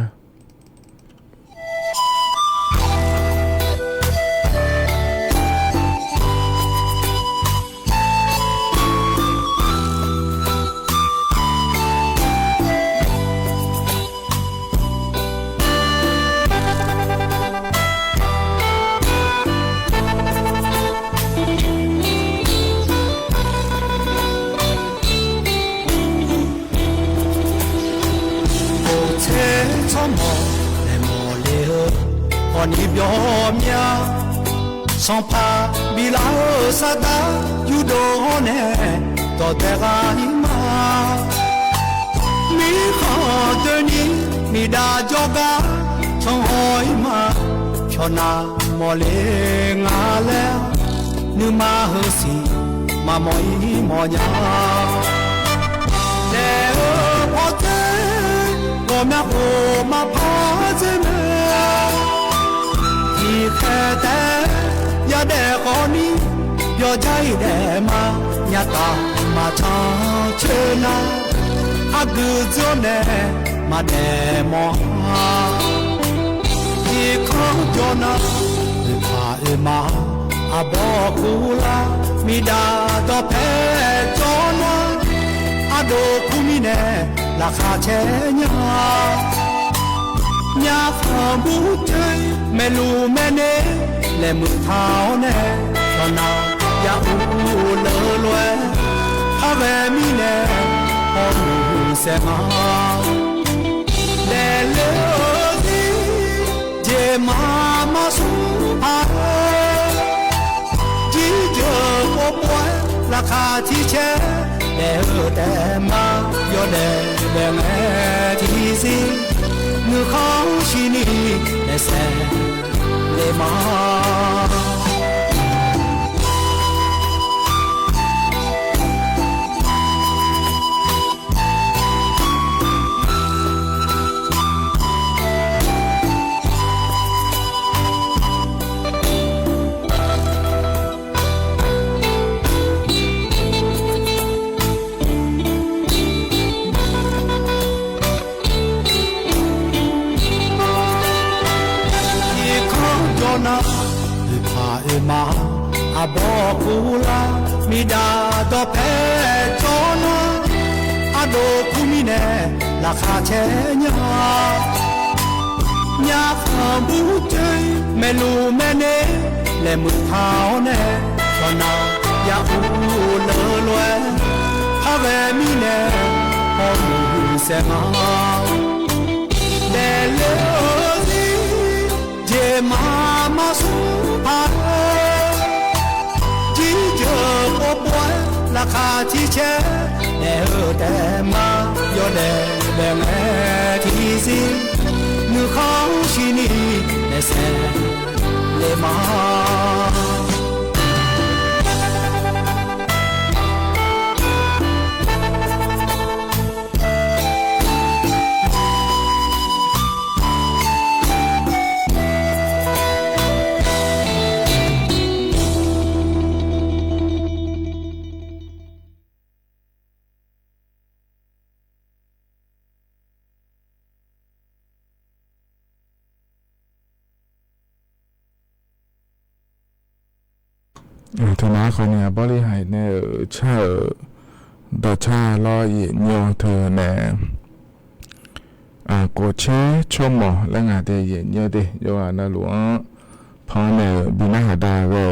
你表面sans pas bila sada you don't to te gaima mi khodni mi da joga chong hoi ma chona mole ngale nu ma hosi ma moi mo nya le o te go ma o ma pa je me khete ya de khoni yo jai de ma nya ta ma cha chena agu zone ma de mo ki kho jona pa e ma abo kula mi da do phe jona ado kumi ne la kha che nya nhà phò bút chơi mẹ lù mẹ nê lệ mực tháo nè cho nào ya u lơ loe ha về mi nè ho mù xe ma lệ lơ đi je ma su ha chỉ chờ có bói là khá chi chế để ở để ma yo để nghe thì gì người khó chỉ ni để xem để mà ma abo kula mi da do phe chona ado kumi ne la kha che nya nya pha bu chơi me lu me ne le mu thao ne chona ya u lơ loe ha ve mi ne ho mu se ma le le di je ma su pa la kha chi che ne ở để ma yo để nghe thì gì nu khó chi ni để xem để maธนาคารเนี่ยบริหารเนี่ยชาดอชาลอยเนียวเธอเนี่ยโกเชชมอและงาเดยเนียวเดยว่านาหลวงพอเนี่ยบินาหาดาก็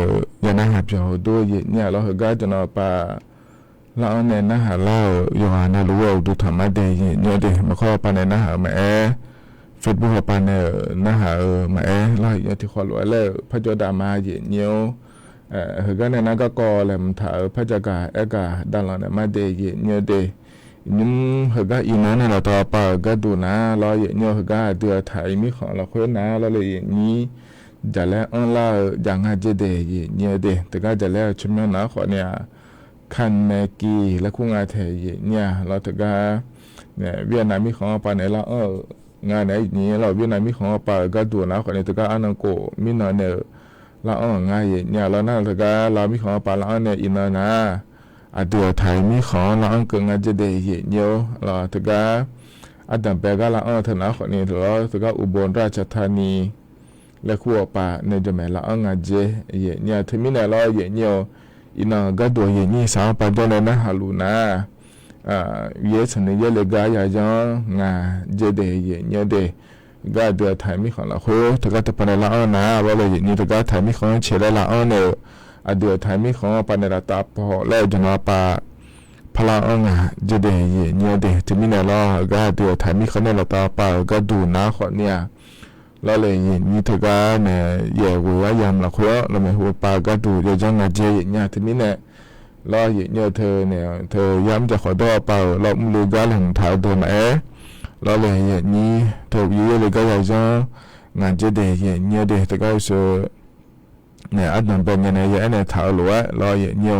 ยานาหาเปียวด้วยเนี่ยเราเหกาจะนอปา เราเนี่ยนะหาเล่าอยู่หานะรู้ว่าดูธรรมะเดียเยอะเดียมาข้อปานในนะหามาเฟซบุ๊กปานในนะหามาเราอย่างที่ขอรู้เลยพระโจดามาเยอะเฮกันเนี่ยนะก็กอเลยมันถ่ายพระจักรกาดันเราเนี่ยมาเดียเยอะเดียnhưng hờ ga in này là tao bảo ga đủ na lo vậy nhau hờ ga đưa thấy mi khó là khối na lo lại nhí giờ lẽ on la chẳng hạn chế để gì nhiều để từ cái giờ lẽ chúng mình nói khỏi nhà khăn mẹ kỳ là cũng ai thấy gì nha lo từ cái Việt Nam mi khó bảo này là ngày này nhí là Việt Nam mi khó bảo ga đủ na khỏi này từ cái anh cổ mi nói này là ngày gì nha lo na từ cái là mi khó bảo là anh này in na đưa thấy mi khó là anh cần ai chế để gì nhiều là từ cái anh đầm bè cái là anh thằng nào khỏi này rồi từ cái Ubon Ratchathaniและขั้วป่าในจำแม่ละงาเจเนี่ยถึงมีในร้อยเนี่ยอินาก็ตัวนี่สาวไปตัวเลยนะฮาลูนาเยสเนี่ยเยเลกายาจังงาเจเดเนี่ยเดก็เดือดไทยมีของละคู่ถึงก็จะไปในละนะว่าเลยนี่ถึงก็ไทยมีของเฉลละเนี่ยเดือดไทยมีของไปในละตาพอแล้วจังว่าป่าพลังงาเจเดเนี่ยเดถึงมีในร้อยก็เดือดไทยมีของในละตาป่าก็ดูนะขอเนี่ยเราเลยมีทุกการเนี่ยแย่หัวยามละคนเราไม่หัวปลาก็ดูจะจังงาเจเนี่ยทีนี้เนี่ยเราเนี่ยเธอเนี่ยเธอย้ำจะขอตัวเปล่าเราไม่รู้การหลังถ่ายตัวไหนเราเลยนี่เธออยู่เลยก็อยากจะงานเจเดเนี่ยเดแต่ก็คือเนี่ยอันนั้นเป็นยังไงเนี่ยถ่ายหรือว่าเราเนี่ย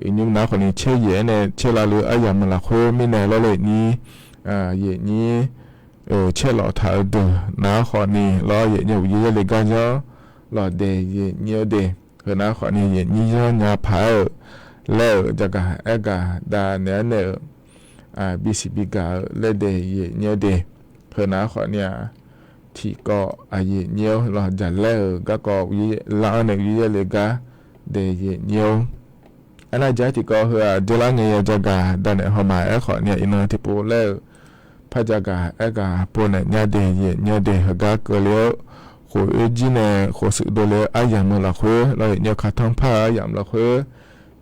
อีนี้น้าคนนี้เชื่อเนี่ยเชื่อเราหรืออยามละคนไม่เนี่ยเราเลยนี่นี่เช่นเราถ่ายดูน้าขอนี่เราเนี่ยอยู่เลยก็จะเราเดย์เนี่ยเดย์คือน้าขอนี่เนี่ยจะเนี่ยพายแล้วจะก็กาดาเนี่ยบีซีบีกาเล่เดย์เนี่ยเดย์คือน้าขอเนี่ยที่ก็เนี่ยเราจะเล่ก็เราเนี่ยอยู่เลยก็เดย์เนี่ยอันนั้นจะที่ก็คือเดี๋ยวเราเนี่ยจะก็ดาเนี่ยเขามาขอเนี่ยอินเนอร์ที่ปูเล่พระจักรกาปนเนี่ยเดย์เนี่ยเดย์ฮะก็เกลียวโคจีเนี่ยโคสุดเลยอายามละคุเราเนี่ยขัดทั้งผ้าอายามละคุ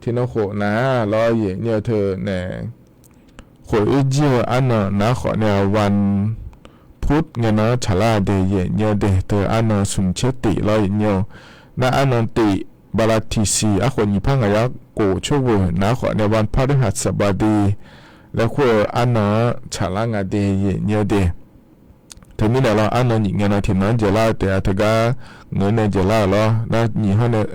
ที่น้องโคนะเราเนี่ยเธอเนี่ยโคจีอันน่ะขอเนี่ยวันพุธเนี่ยนะฉลาเดย์เนี่ยเดย์เธออันน่ะสุนเชติเราเนี่ยนะอันนั้นติบาลทิซีอ่ะคนญี่ปุ่นก็โกชั่วนะขอเนี่ยวันพฤหัสบดีแล้วก็อันนั้นฉลางเดย์เนี่ยเดย์ถึงมีแล้วอันนั้นอย่างเงี้ยนะที่นั้นจะเล่าแต่ถ้าก็เงินเนี่ยจะเล่าแล้วแล้วยี่ห้อเนี่ย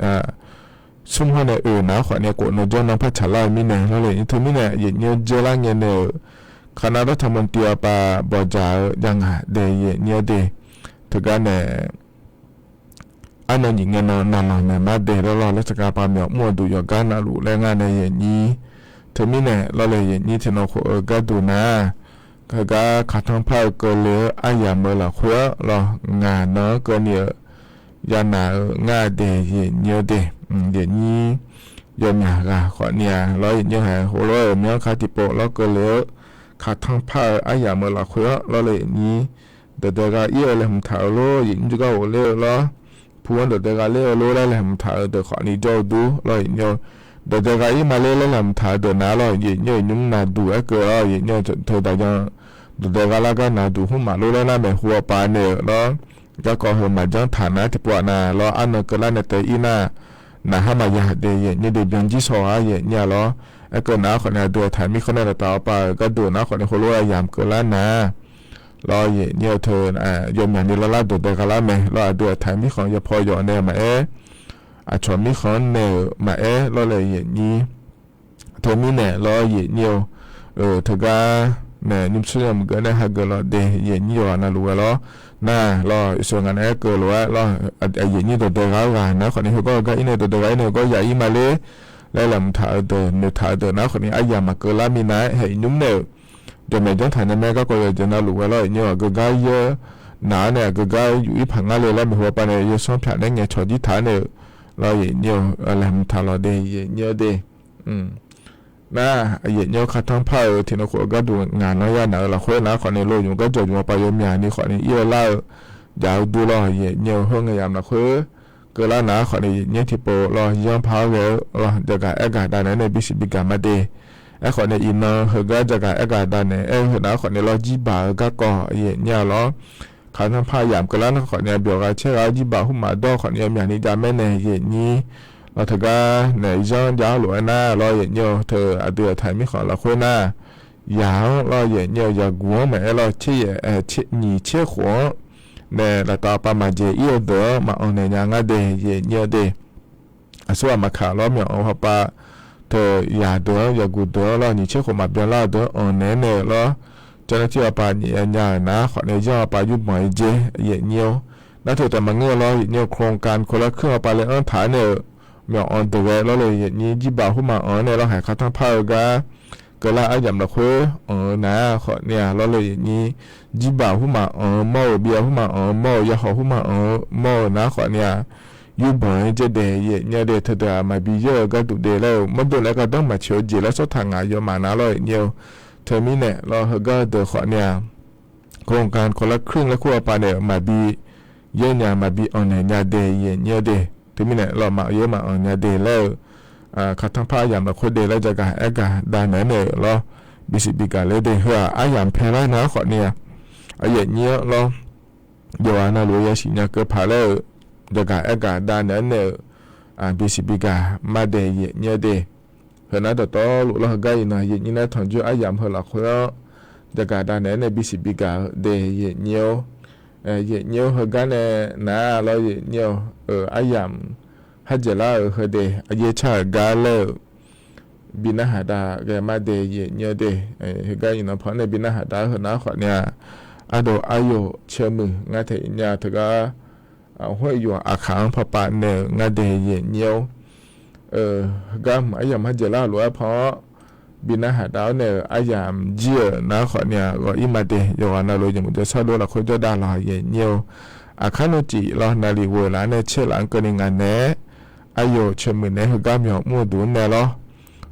ซุ่มห้อเนี่ยนะขอเนี่ยกดนจนน้ำพัชลามีเนี่ยแล้วเลยถึงมีเนี่ยอย่างเงี้ยจะเล่าเงี้ยเนี่ยคณะรัฐมนตรีปาบอจ่ายังเดย์เนี่ยเดย์ถึงก็เนี่ยอันนั้นอย่างเงี้ยนั่นเนี่ยมาเดย์แล้วราชการปาเมียมั่วดูอย่างกันนะรู้แรงงานในอย่างนี้ถึงมีเนี่ยเราเลยอย่างนี้ที่น้องโคก็ดูนะก็ขัดทั้งผ้าเกลืออายามละขัวรองานเนาะก็เนี่ยยานางาเดย์เนี่ยเดย์อย่างนี้ยอมอยากขอเนี่ยเราอย่างนี้หาโหเราเมื่อขาติโปเราเกลือขัดทั้งผ้าอายามละขัวเราเลยอย่างนี้เดี๋ยวก็เอี่ยเลยผมถ่ายโลอย่างนี้ก็โหเลี้ยวล้อพูดเดี๋ยวก็เลี้ยวโลได้เลยผมถ่ายเดี๋ยวขอนี่เจ้าดูเราอย่างนี้เดี๋ยวก็ยิ่งมาเลี้ยวแล้วผมถ่ายเดี๋ยวน้าเราอย่างนี้ยุ่งน่าดูไอ้เกลือเราอย่างนี้เธอแต่ยังเดี๋ยวก็แล้วก็น่าดูหุ่นมารู้แล้วนะแบบหัวปลาเนี่ยแล้วก็หัวมาจังฐานะที่ปวดน่ะแล้วอันนั้นก็แล้วเนี่ยแต่อีน่ะน่าให้มาอยากเดี๋ยวเนี่ยเดี๋ยวยังจีสอเนี่ยแล้วไอ้ก็น้าคนเนี่ยดูถ่ายมีคนเนี่ยต่อไปก็ดูน้าคนเนี่ยเขารู้อะไรยามก็แล้วนะแล้วเนี่ยเธอยมอย่างนี้แล้วเดี๋ยวก็แล้วไหมแล้วดูถ่ายมีของจะพอหยอดเนี่ยมาชวนมีของเนี่ยมาแล้วเลยอย่างนี้เธอมีเนี่ยแล้วเนี่ยเธอก็เนี่ยนิมสุยามก็ได้ฮักก็แล้วเดย์อย่างนี้ว่าน่ารู้แล้วน่าแล้วส่วนงานก็รู้แล้วอย่างนี้ตัวเขากันนะคนนี้เขาก็อินเนี่ยตัวเนี่ยก็ใหญ่มาเลยแล้วลำถ่ายตัวเนี่ยถ่ายตัวนะคนนี้อายามาก็ลามีนะให้นุ่มเนี่ยเดี๋ยวแม่จังถ่ายเนี่ยแม่ก็จะน่ารู้แล้วเนี่ยก็กายเยอะหนาเนี่ยก็กายอยู่อีผังอะไรแล้วมีหัวปานเนี่ยยังซ้อมผ่านได้ไงชอที่ถ่ายเนี่ยแล้วเนี่ยลำถ่ายเราเดย์เนี่ยเดย์น่าเนี่ยขัดทั้งผ้าที่นักข่าวก็ดูงานน้อยหนาละคนนะขอในโลกอยู่ก็จดอยู่มาไปยมยานี่ขอในเยี่ยเล่ายาวดูรอเนี่ยห้องยามละคนก็ ก็แล้วนะขอนี้เนี่ยที่โปรอยองพาวเวลรอจะการกาดานในบิสิบิกามาเดขอนี้อินเนอร์เฮก็จะการกาดานในเฮนะขอนี้รอจีบาก็ก่อเนี่ยรอเขาทำพายามก็แล้วนะขอนี้เบียร์เชื่อจีบาหุ่มมาดอขอนี้อย่างนี้จะไม่ในนี้เราเถอะก็ในย้อนยาวหลวยหน้ารอเนี่ยเธออาเดือไทยไม่ขอละคุยหน้ายาวรอเนี่ยอย่ากลัวแม่รอเชี่ยหนีเชี่ยหัวเนี่ยเราต่อไปมาเจอีเดอมาเอาในยังไงเดย์เนี่ยเดส่วนมาขาล้อมอย่างเอาเข้าไปเธออย่าเดออย่ากูเดอแล้วนี่เชื่อคนมาเบียร์แล้วเดอเอาเนเนแล้วเจ้าหน้าที่เอาไปเนี่ยนะขอในย่อไปยุบหมายเจเนี่ยแล้วเธอแต่มาเงี้ยแล้วเนี่ยโครงการคนละเครื่องเอาไปเลยฐานเนี่ยเมื่อออนตัวแล้วเลยนี่จีบ่าวขึ้นมาเนี่ยเราหายค่าทั้งพายก็ละอย่างละคุยนะขอเนี่ยเราเลยนี่จีบ่าวขึ้นมาหม้อเบียร์ขึ้นมาหม้อยาหอขึ้นมาหม้อนะขอเนี่ยยูบ่อยจะเดย์เนี่ยเดย์เธอเดามาบีเยอะก็ดูเดย์แล้วมันดูแล้วก็ต้องมาเชียวจีแล้วสุดทางงานเยอะมานะเลยเนี่ยเธอมีเนี่ยเราก็เดย์ขอเนี่ยโครงการคนละครึ่งแล้วคู่ไปเนี่ยมาบีเยอะเนี่ยมาบีเนี่ยเดย์เนี่ยเดย์ถึงมีเนี่ยเรามาเยอะมาเนี่ยเดย์แล้วขัดทั้งผ้าอย่างเราคุยเดย์แล้วจะการกาดานเนี่ยเราบิสิบิกาเลยเดย์เฮืออย่างเพลย์นะขอเนี่ยเนี่ยเราเดี๋ยวนะรู้ยังสิเนี่ยก็พาแล้วจะการกาดานเนี่ยบิสิบิกามาเดย์เนี่ยเดย์เฮือนะต่อต่อรู้เราก็ยังนะยังนะทั้งจู่อย่างเพลเราคุยจะการดานเนี่ยบิสิบิกาเดย์เนี่ยเนี่ยเฮือกันเนี่ยนะเราเนี่ยอย่างฮัจลาเฮเดเยชากาเลบินาหาดาแกมาเดเยเนี่ยเดเฮกายินพอในบินาหาดาเฮนะขอเนี่ยอโดอายุเชื่อมืองาเทเนี่ยเถก็ห้วยอยู่อาขังพอปะเนี่ยงาเดเยเนี่ยก็ยามฮัจลาหรือเพราะบินาหาดาเนี่ยยามเจียนะขอเนี่ยก็อิมาเดยวันนั้นเราจะมุจะชอบดูละคนจะด่าเราเยเนี่ยอาคานุจิเรานาลีเวลาเนี่ยเชื่อหลังกันงานเนี่ยอายุเชื่อมือเนี่ยคือกำยองมั่วดูเนี่ยหรอ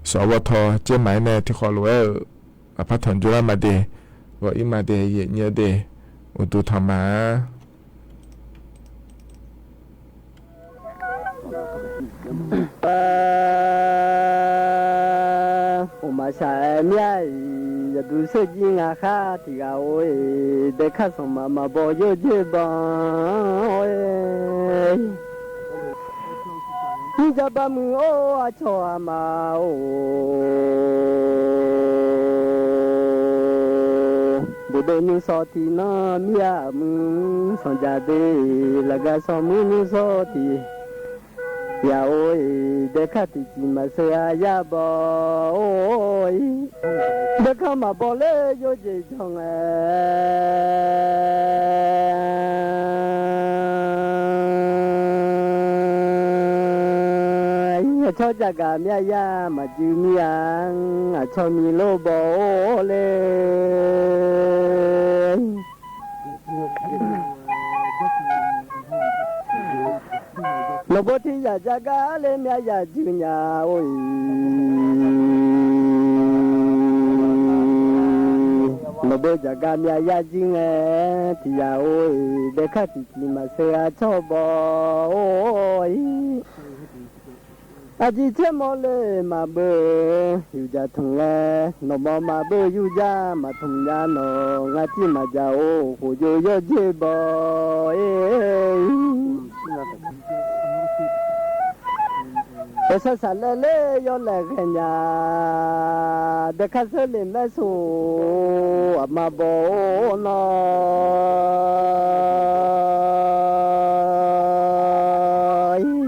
สวทเจ้าหมายเนี่ยที่ขอรู้ว่าพัฒนจุฬามาเดว่าอิมาเดเยเนี่ยเดอุตุธรรมะ我们下面也都是金啊哈的啊喂，得看什么嘛不有这帮喂。你家把门啊敲啊嘛哦，不被你说的那面门上家的那个上门你说的。呀喂，得看的起码是呀吧喂，得看嘛不嘞有这种哎，呀吵架个咩呀嘛就咩样，啊吵米萝卜嘞。萝卜ที่อยากจะกาเลยแม่อยากจุญาโอ้ย萝卜จะกาแม่อยากจุญเอที่ยาโอ้ยเด็กข้าที่กินมาเสียชอบบ่โอ้ยอาจิเชมอเลยมาเบออยู่จะทงแลนมมาเบออยู่จะมาทงยาโนงาจิมาจะโอ้โหโยโยเจบ่เอ้Esa sale le yo le genya de casele meso amabo no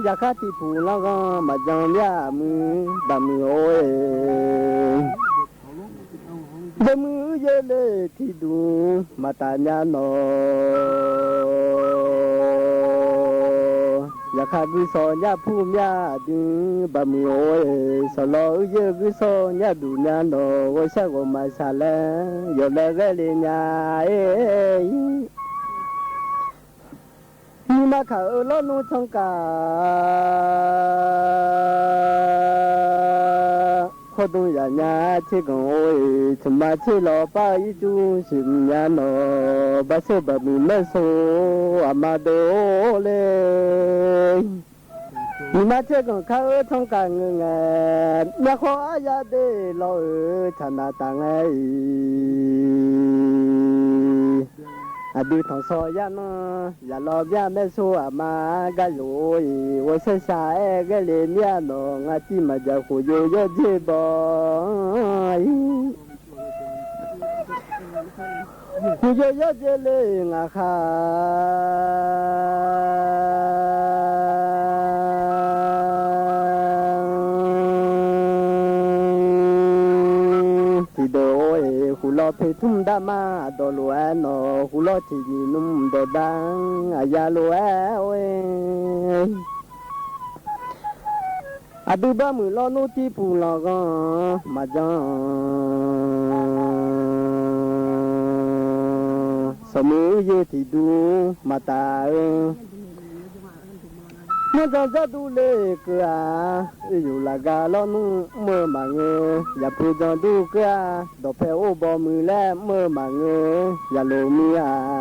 yakati pula ga majang ya mu ba mu oe de mu ye le ti du matanya noอยากกุศลยาผู้ยาดึงบะมีโอ้ยสโลเยกุศลยาดูญาโนโอชะโกมาซาเลยเลเกลิญาเอมีมาขะโลนุชงกาขอดุญาญาชิกงโอ้ยชมาชิโลปาอิจุสิมญาโนบะเสบะมีเมโซอามาโดเล你妈这个看儿童干哎，那花呀的老儿才那当哎，啊比同所呀呢，呀老边没说啊嘛个有哎，我是啥哎个里面喏，啊弟嘛家伙有要这吧，我要这里啊胡老佩通达嘛，多罗安诺，胡老提尼弄多当，哎呀罗安喂，阿杜巴姆老努提布老个马将，什么也提督马达。nó ra ra du lê cơ à yêu là gà lo nu mơ mà ngơ ya phu cho du cơ à đọc theo ô bò mừ lẹ mơ mà ngơ ya lô mi à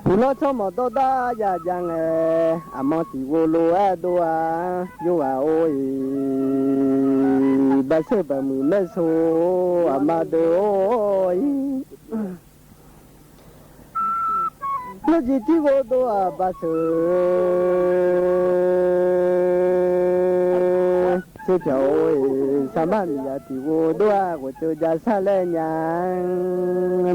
phu lo cho mò to da ya giang à mò ti vô lô à do à yo à ôi ba sơ ba mừ mẹ số à mà đôi ôi nó chỉ thi vô đồ à bà sợ chơi theo sao mà mình là thi vô đồ à của chơi ra xa lên nhà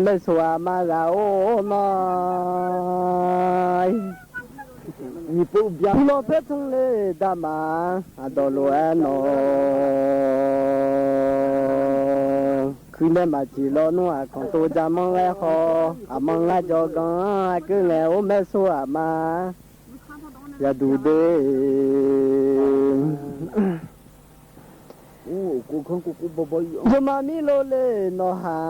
mấy số mà ra ô nói nó phép không lê đa mà đồ lô anh nó khi mà chỉ lo nữa còn tôi ra mong lại khó mong lại cho con cứ lẽ ôm bé xua mà ya đủ đi cô không cô bò bò nhưng mà mi lo lê nó hà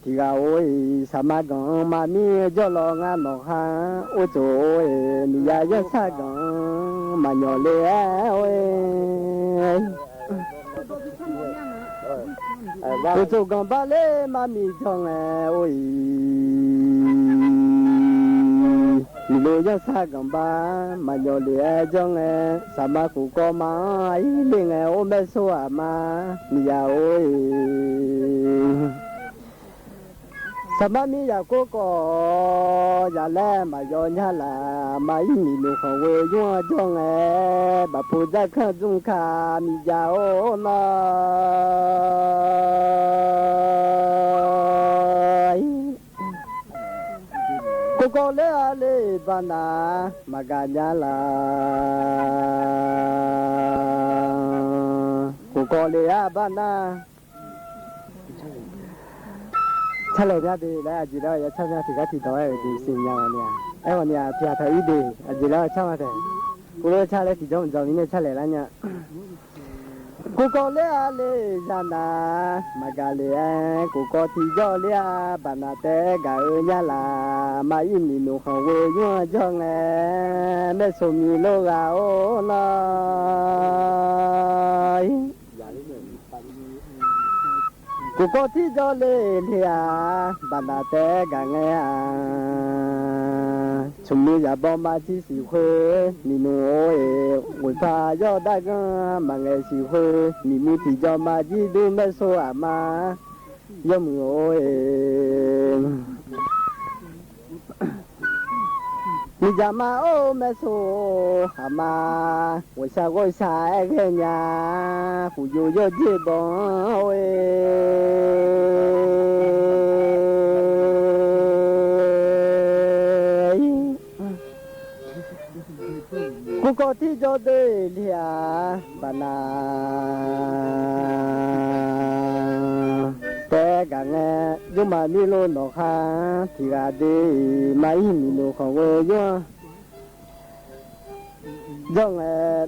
thì gà ôi sao mà con mà mi cho lo ngã nó hà ôi trời mi ya ya sa con mà nhỏ lê ôi tôi cho con ba lê mà mi chong ôi mi lo ya sa con ba mà nhỏ lê chong sao mà cụ có mà ý liền ôm bé xua mà mi ya ôi sao mà mi ya cô có ya lẽ mà do nhà là mà ý mi lo không quên nhau chong bà phụ gia khăn dung kha mi ya ô nói cô có lẽ lẽ bà na mà cả nhà là cô có lẽ bà na cha lẽ ra đi là chỉ đó ya cha cha thì cái thì đó là đi sinh nhau nè ai mà nè thì thấy đi chỉ đó cha mà thế cô lẽ cha lẽ thì giống giống như cha lẽ là nhá cô có lẽ ra na mà cả lẽ cô có thì do lẽ bà na té cả ở nhà là mà im mi nó không quên nhau cho nghe mẹ số mi lo gà ô nói cô có thì do lẽ bà na té cả nghe chúng mình giờ bao mà chỉ xíu hơi mình nói người ta do đại cái mà nghe xíu hơi mình muốn thì do mà chỉ đưa mấy số mà giống rồi mình giờ mà ô mấy số mà người sao cái nhà phụ du do gì bao cô có thì cho đây là bà na té cả nghe nhưng mà mi lô nó khá thì là đi mấy mi lô không có nhá giống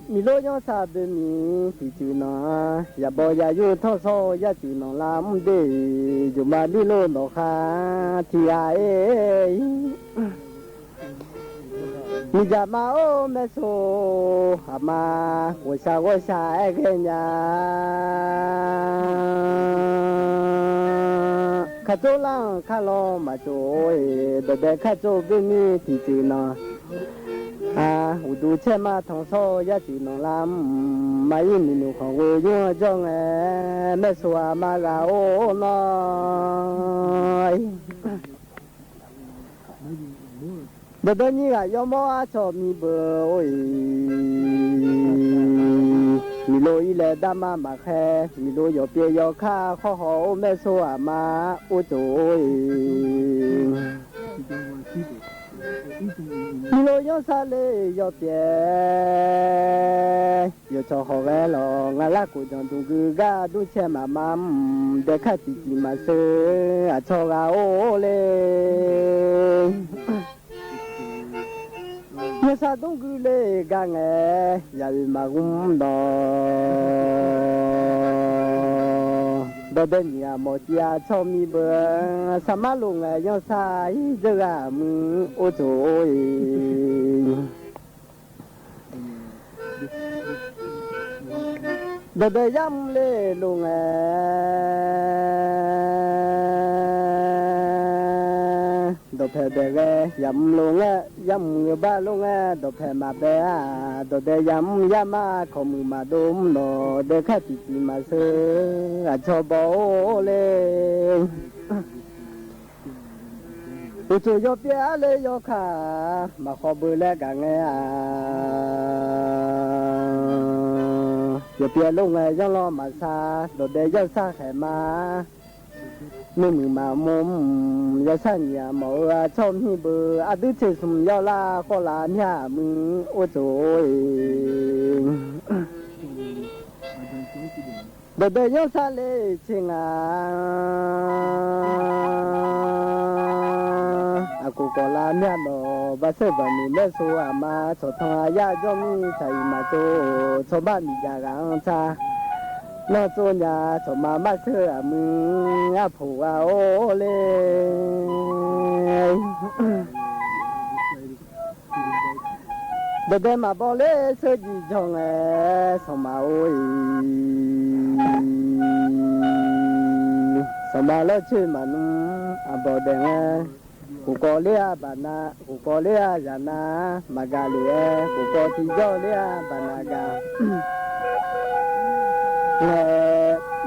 mi lô nhá sao bên mi thì chịu nó ya bỏ ya yêu thâu so ya chịu nó làm đi nhưng mà mi lô nó khá thì ai mi giờ mà ô mẹ số mà ngồi xa cái nhà ข้าโจล่างข้าลอมาโจเดเดข้าโจเป็นมีที่จีนอุดูเชมาทองโซยาจีนองลำไม่มีหนูของเวยัวจงแม่สวามากาโอน้อยเดนี้ก็ยอมว่าชอบมีเบอร์โอ้ยมีโลอีเลดามาแค่มีโลยอเปียยอข้าข้อหอแม่สวามาอุโจยมีโลยอซาเลยอเปียยอชอหอแวลองาลากูจอนตุกือกาดูเชมามัมเดคาติจิมาเซอชอกาโอเลยาซาตุกือเลกางยาลมากุมดอดเดนียโมจิอาชอมีเบสมาลุงยอซาอิจกามือโอโจยเดยำเลลุงดเพเดกยำลุงยำเงบ้าลุงดเพมาเบะดเดยำยามาขมือมาดุมโนเดคติจิมาเซอชอบโอเลอุจุยเปียเลยยขามาขอเบลกังยเปียลุงยังรอมาซาดเดยซาแขมามือมามุมยาสัญญาหมอชมฮีเบออดุเชสุมยาลาขอลาเนี่ยมึงโอโจยเดยซาเลชิงอากูกอลาเนี่ยโนบาเซบามีเลสุอามาชดทองอายาจอมีใส่มาโจชบ้านมียากังชานอโจญาชมามาเสือมืออาผัวโอเลเดมาบอเลเสจีจงสมาโอยสมาเลชื่อมันอบอเดงกูกอเลียบานากูกอเลียยานามากาเลียกูกอติจอเลียบานากา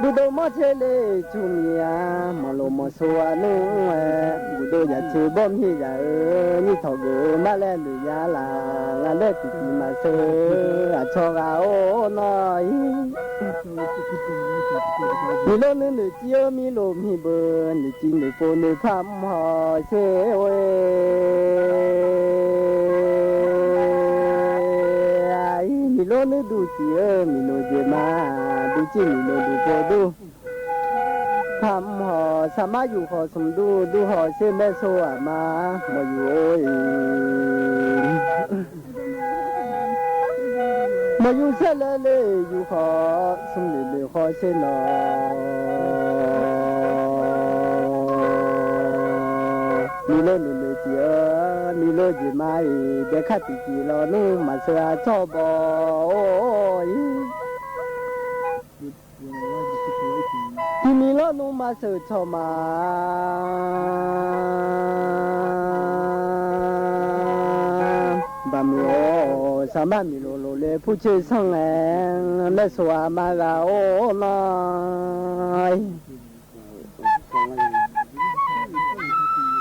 บุโดมเชเลจุมียามโลมสวานุบุโดยาชื่อบอมฮิยานี่ทอกมาเลลุยาลางาเลติติมาเซอชอกาโอนอยมีโลนึนึจิโอมีโลมีเบนึจินึโปนึพัมหอเชเวมีโลนึดูจิโอมีโลเจมาดูจิมีโลดูโปดูทำหอสามารถอยู่หอสมดูดูหอเส้นแม่โซอามาอยู่โอ้ยมาอยู่เส้นเลยอยู่หอสมเลยหอเส้นนอมีโลนึเลยจีมีโลจีมาเด็กขัดติจีรอนุ่มมาเสือชอบบอยที่มีโลนุ่มมาเสือชอบมาบามีโอสามารถมีโลโลเลผู้เชี่ยวชาญแม่สวามากาโอน้อย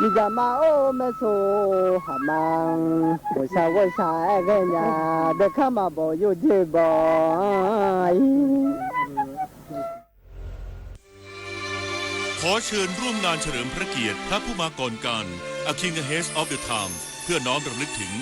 你家妈哦，没说好忙，我啥个呀？得看嘛不有这吧？ ขอเชิญร่วมงานเฉลิมพระเกียรติพระผู้มาก่อนการ A King Ahead of the Time เพื่อน้อมรำลึกถึง